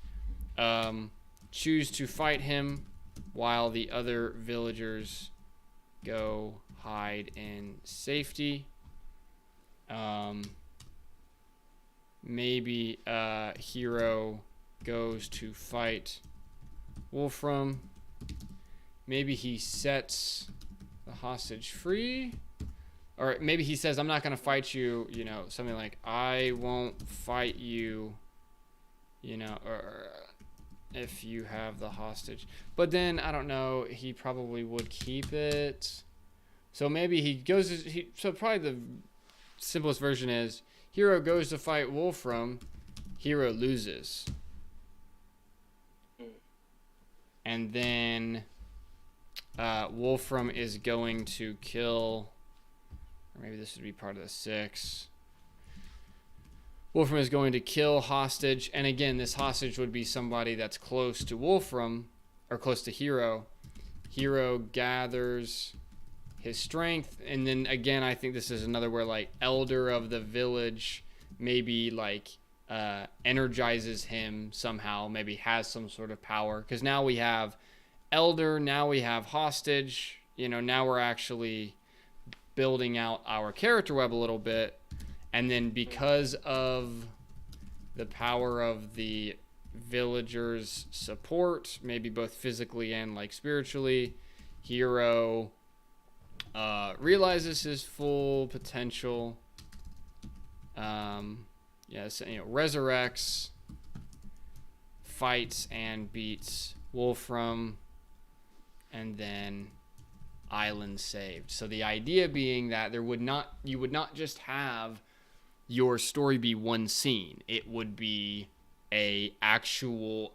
choose to fight him while the other villagers go hide in safety. Maybe Hero goes to fight Wolfram. Maybe he sets the hostage free. Or maybe he says, I'm not going to fight you, something like, I won't fight you, or if you have the hostage. But then, I don't know, he probably would keep it. So maybe he goes. So probably the simplest version is hero goes to fight Wolfram, hero loses, and then Wolfram is going to kill. Or maybe this would be part of the 6. Wolfram is going to kill hostage, and again, this hostage would be somebody that's close to Wolfram or close to hero. Hero gathers his strength, and then again, I think this is another where like elder of the village maybe like energizes him somehow, maybe has some sort of power, because now we have elder, now we have hostage, now we're actually building out our character web a little bit. And then because of the power of the villagers' support, maybe both physically and like spiritually, hero realizes his full potential. Resurrects, fights and beats Wolfram, and then island saved. So the idea being that you would not just have your story be one scene. It would be a actual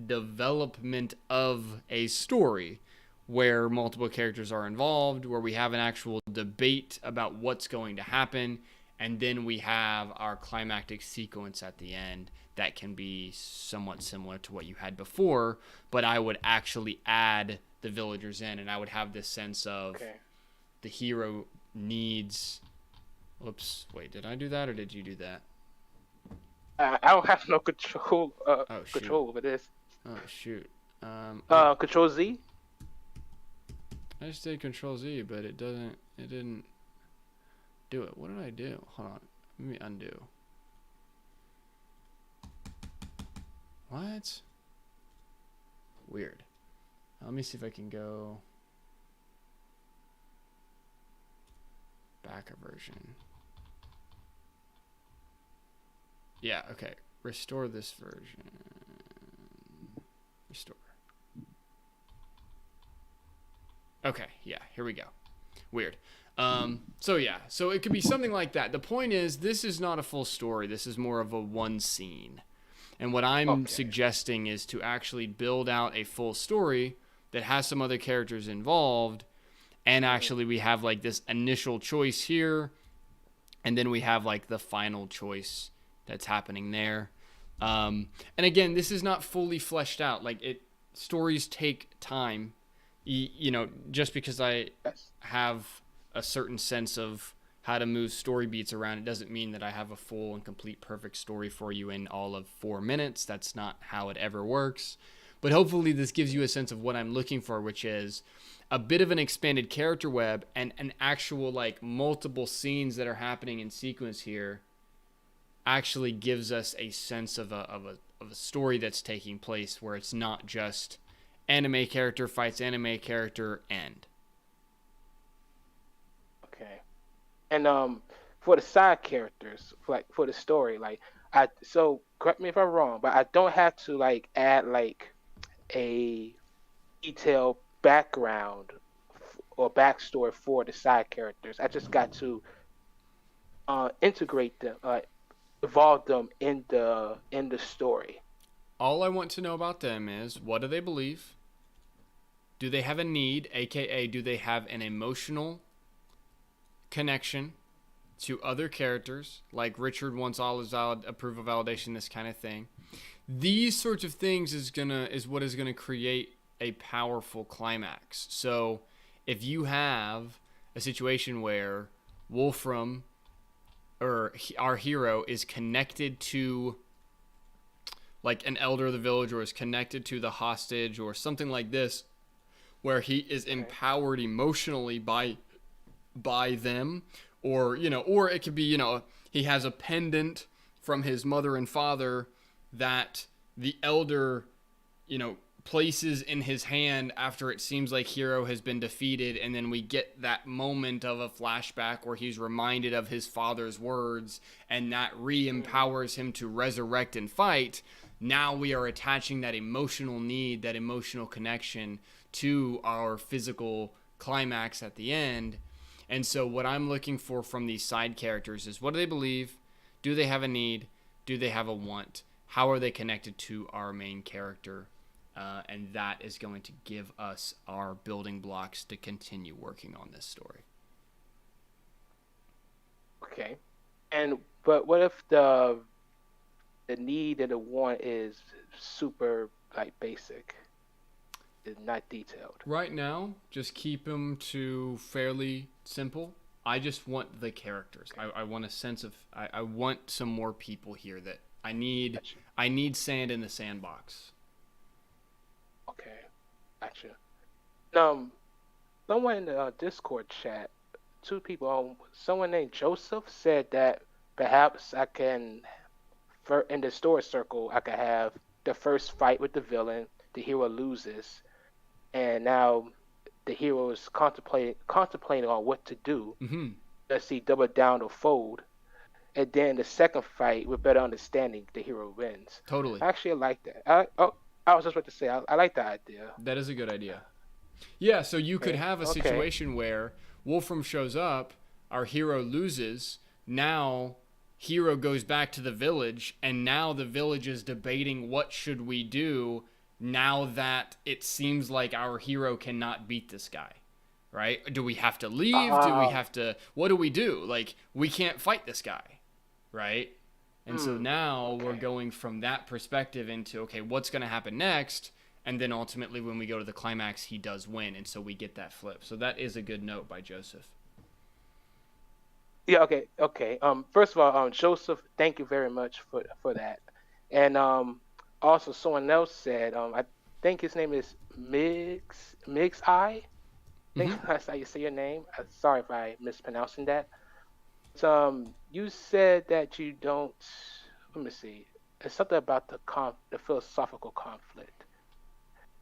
development of a story where multiple characters are involved, where we have an actual debate about what's going to happen, and then we have our climactic sequence at the end that can be somewhat similar to what you had before, but I would actually add the villagers in, and I would have this sense of the hero needs... Whoops, wait, did I do that or did you do that? I don't have no control control over this. Oh, shoot. Control Z? I just did Control Z, but it didn't do it. What did I do? Hold on. Let me undo. What? Weird. Let me see if I can go back a version. Yeah, okay. Restore this version. Restore. Okay, yeah, here we go. Weird. So it could be something like that. The point is, this is not a full story. This is more of a one scene. And what I'm suggesting is to actually build out a full story that has some other characters involved. And actually we have like this initial choice here. And then we have like the final choice that's happening there. And again, this is not fully fleshed out. Stories take time. Just because I have a certain sense of how to move story beats around, it doesn't mean that I have a full and complete perfect story for you in all of 4 minutes. That's not how it ever works. But hopefully this gives you a sense of what I'm looking for, which is a bit of an expanded character web and an actual multiple scenes that are happening in sequence here actually gives us a sense of a story that's taking place, where it's not just anime character fights anime character end. Okay. And for the side characters, for the story, so correct me if I'm wrong, but I don't have to add a detailed background or backstory for the side characters. I just got to integrate them, evolve them in the story. All I want to know about them is, what do they believe? Do they have a need, aka do they have an emotional connection to other characters, like Richard wants all his approval, validation, this kind of thing. These sorts of things is what is gonna create a powerful climax. So if you have a situation where Wolfram, or our hero, is connected to an elder of the village, or is connected to the hostage, or something like this, where he is empowered emotionally by them, or it could be he has a pendant from his mother and father that the elder places in his hand after it seems like hero has been defeated, and then we get that moment of a flashback where he's reminded of his father's words, and that re-empowers him to resurrect and fight. Now we are attaching that emotional need, that emotional connection to our physical climax at the end, And so what I'm looking for from these side characters is, what do they believe? Do they have a need? Do they have a want? How are they connected to our main character? And that is going to give us our building blocks to continue working on this story. Okay. But what if the need and the want is super like basic? It's not detailed. Right now, just keep them to fairly simple. I just want the characters. I want a sense of, I want some more people here that I need. Gotcha. I need sand in the sandbox. Okay, gotcha. Someone in the Discord chat, two people, someone named Joseph said that perhaps I can, in the story circle, I could have the first fight with the villain, the hero loses, and now the hero is contemplating on what to do. Mm-hmm. Does he double down or fold? And then the second fight, with better understanding, the hero wins. Totally. Actually, I like that. I was just about to say, I like that idea. That is a good idea. Yeah, so you could have a Okay. situation where Wolfram shows up, our hero loses, now hero goes back to the village, and now the village is debating what should we do now that it seems like our hero cannot beat this guy, right? Do we have to leave? What do we do? Like, we can't fight this guy, right? And so now we're going from that perspective into, okay, what's going to happen next? And then ultimately when we go to the climax, he does win. And so we get that flip. So that is a good note by Joseph. Yeah, okay. First of all, Joseph, thank you very much for that. And also someone else said, I think his name is Mix I. I think that's how you say your name. Sorry if I mispronouncing that. You said that you don't. Let me see. It's something about the philosophical conflict.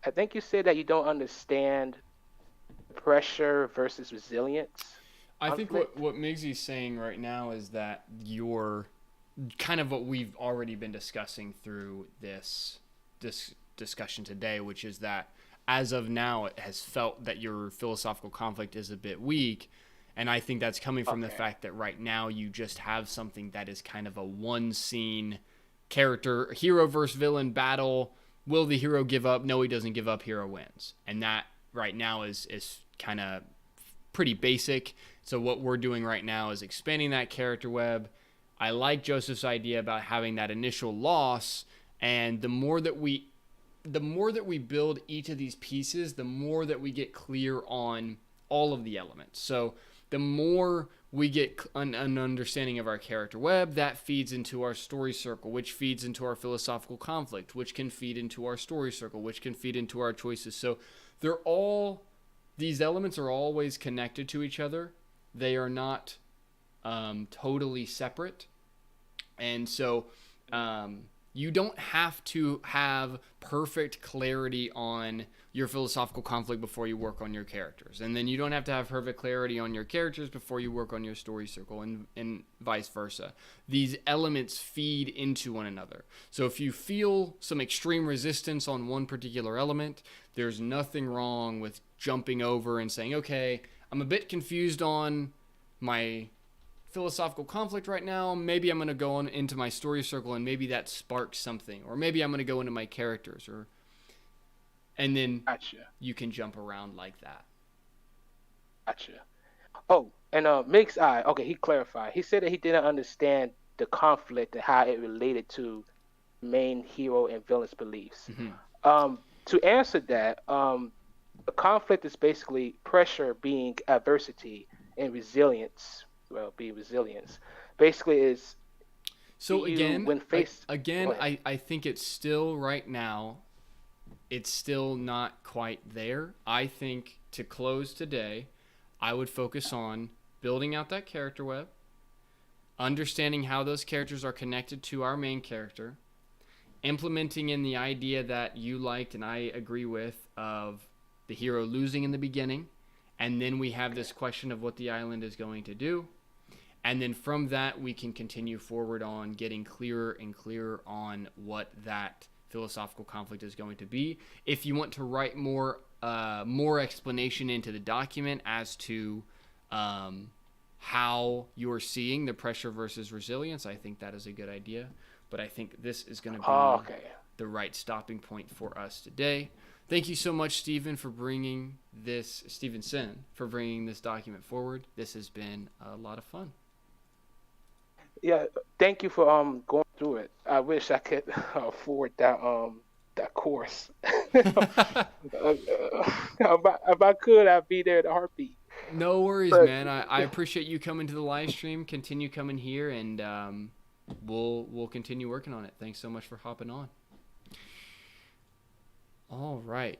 I think you said that you don't understand pressure versus resilience. I think what Migsy's saying right now is that you're kind of what we've already been discussing through this discussion today, which is that as of now, it has felt that your philosophical conflict is a bit weak. And I think that's coming from the fact that right now you just have something that is kind of a one scene character, hero versus villain battle. Will the hero give up? No, he doesn't give up. Hero wins. And that right now is kind of pretty basic. So what we're doing right now is expanding that character web. I like Joseph's idea about having that initial loss, and the more that we build each of these pieces, the more that we get clear on all of the elements. So the more we get an understanding of our character web, that feeds into our story circle, which feeds into our philosophical conflict, which can feed into our story circle, which can feed into our choices. So these elements are always connected to each other. They are not totally separate. And so you don't have to have perfect clarity on your philosophical conflict before you work on your characters. And then you don't have to have perfect clarity on your characters before you work on your story circle, and vice versa. These elements feed into one another. So if you feel some extreme resistance on one particular element, there's nothing wrong with jumping over and saying, okay, I'm a bit confused on my philosophical conflict right now. Maybe I'm going to go on into my story circle, and maybe that sparks something. Or maybe I'm going to go into my characters, and then you can jump around like that. Gotcha. Oh, and Mix I, okay, he clarified. He said that he didn't understand the conflict and how it related to main hero and villain's beliefs. Mm-hmm. To answer that, the conflict is basically pressure being adversity and resilience. Well, being resilience. Basically is. So again, when faced, I think it's still right now, it's still not quite there. I think to close today, I would focus on building out that character web, understanding how those characters are connected to our main character, implementing in the idea that you liked and I agree with of the hero losing in the beginning, and then we have this question of what the island is going to do. And then from that, we can continue forward on getting clearer and clearer on what that philosophical conflict is going to be. If you want to write more explanation into the document as to how you're seeing the pressure versus resilience. I think that is a good idea. But I think this is going to be the right stopping point for us today. Thank you so much, Stevenson, for bringing this document forward. This has been a lot of fun. Yeah, thank you for going through it. I wish I could afford that course. If I could, I'd be there at a heartbeat. No worries, But man. I appreciate you coming to the live stream. Continue coming here, and we'll continue working on it. Thanks so much for hopping on. All right.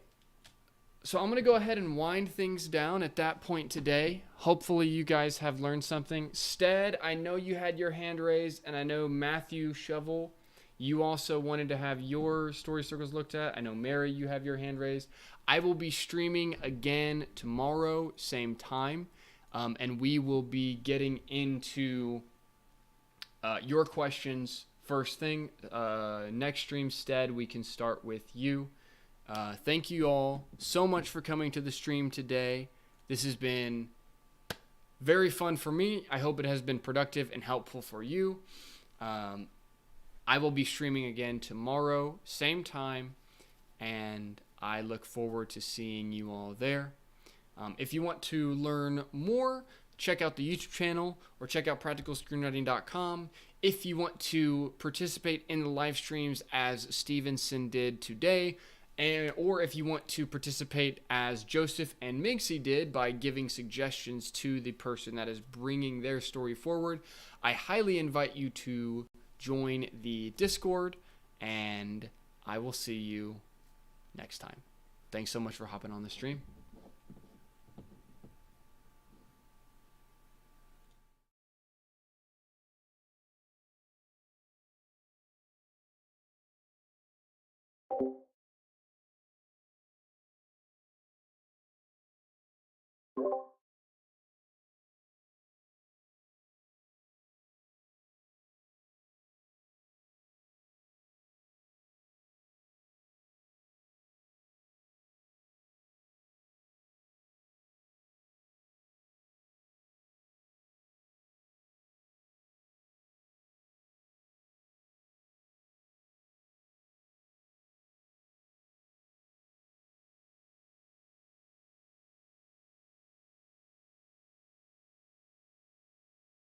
So I'm going to go ahead and wind things down at that point today. Hopefully you guys have learned something. Stead, I know you had your hand raised, and I know Matthew Shovel, you also wanted to have your story circles looked at. I know Mary, you have your hand raised. I will be streaming again tomorrow, same time, and we will be getting into your questions first thing. Next stream, Stead, we can start with you. Thank you all so much for coming to the stream today. This has been very fun for me. I hope it has been productive and helpful for you. I will be streaming again tomorrow, same time, and I look forward to seeing you all there. If you want to learn more, check out the YouTube channel or check out practicalscreenwriting.com. If you want to participate in the live streams as Stevenson did today, or if you want to participate as Joseph and Migsy did by giving suggestions to the person that is bringing their story forward, I highly invite you to join the Discord, and I will see you next time. Thanks so much for hopping on the stream.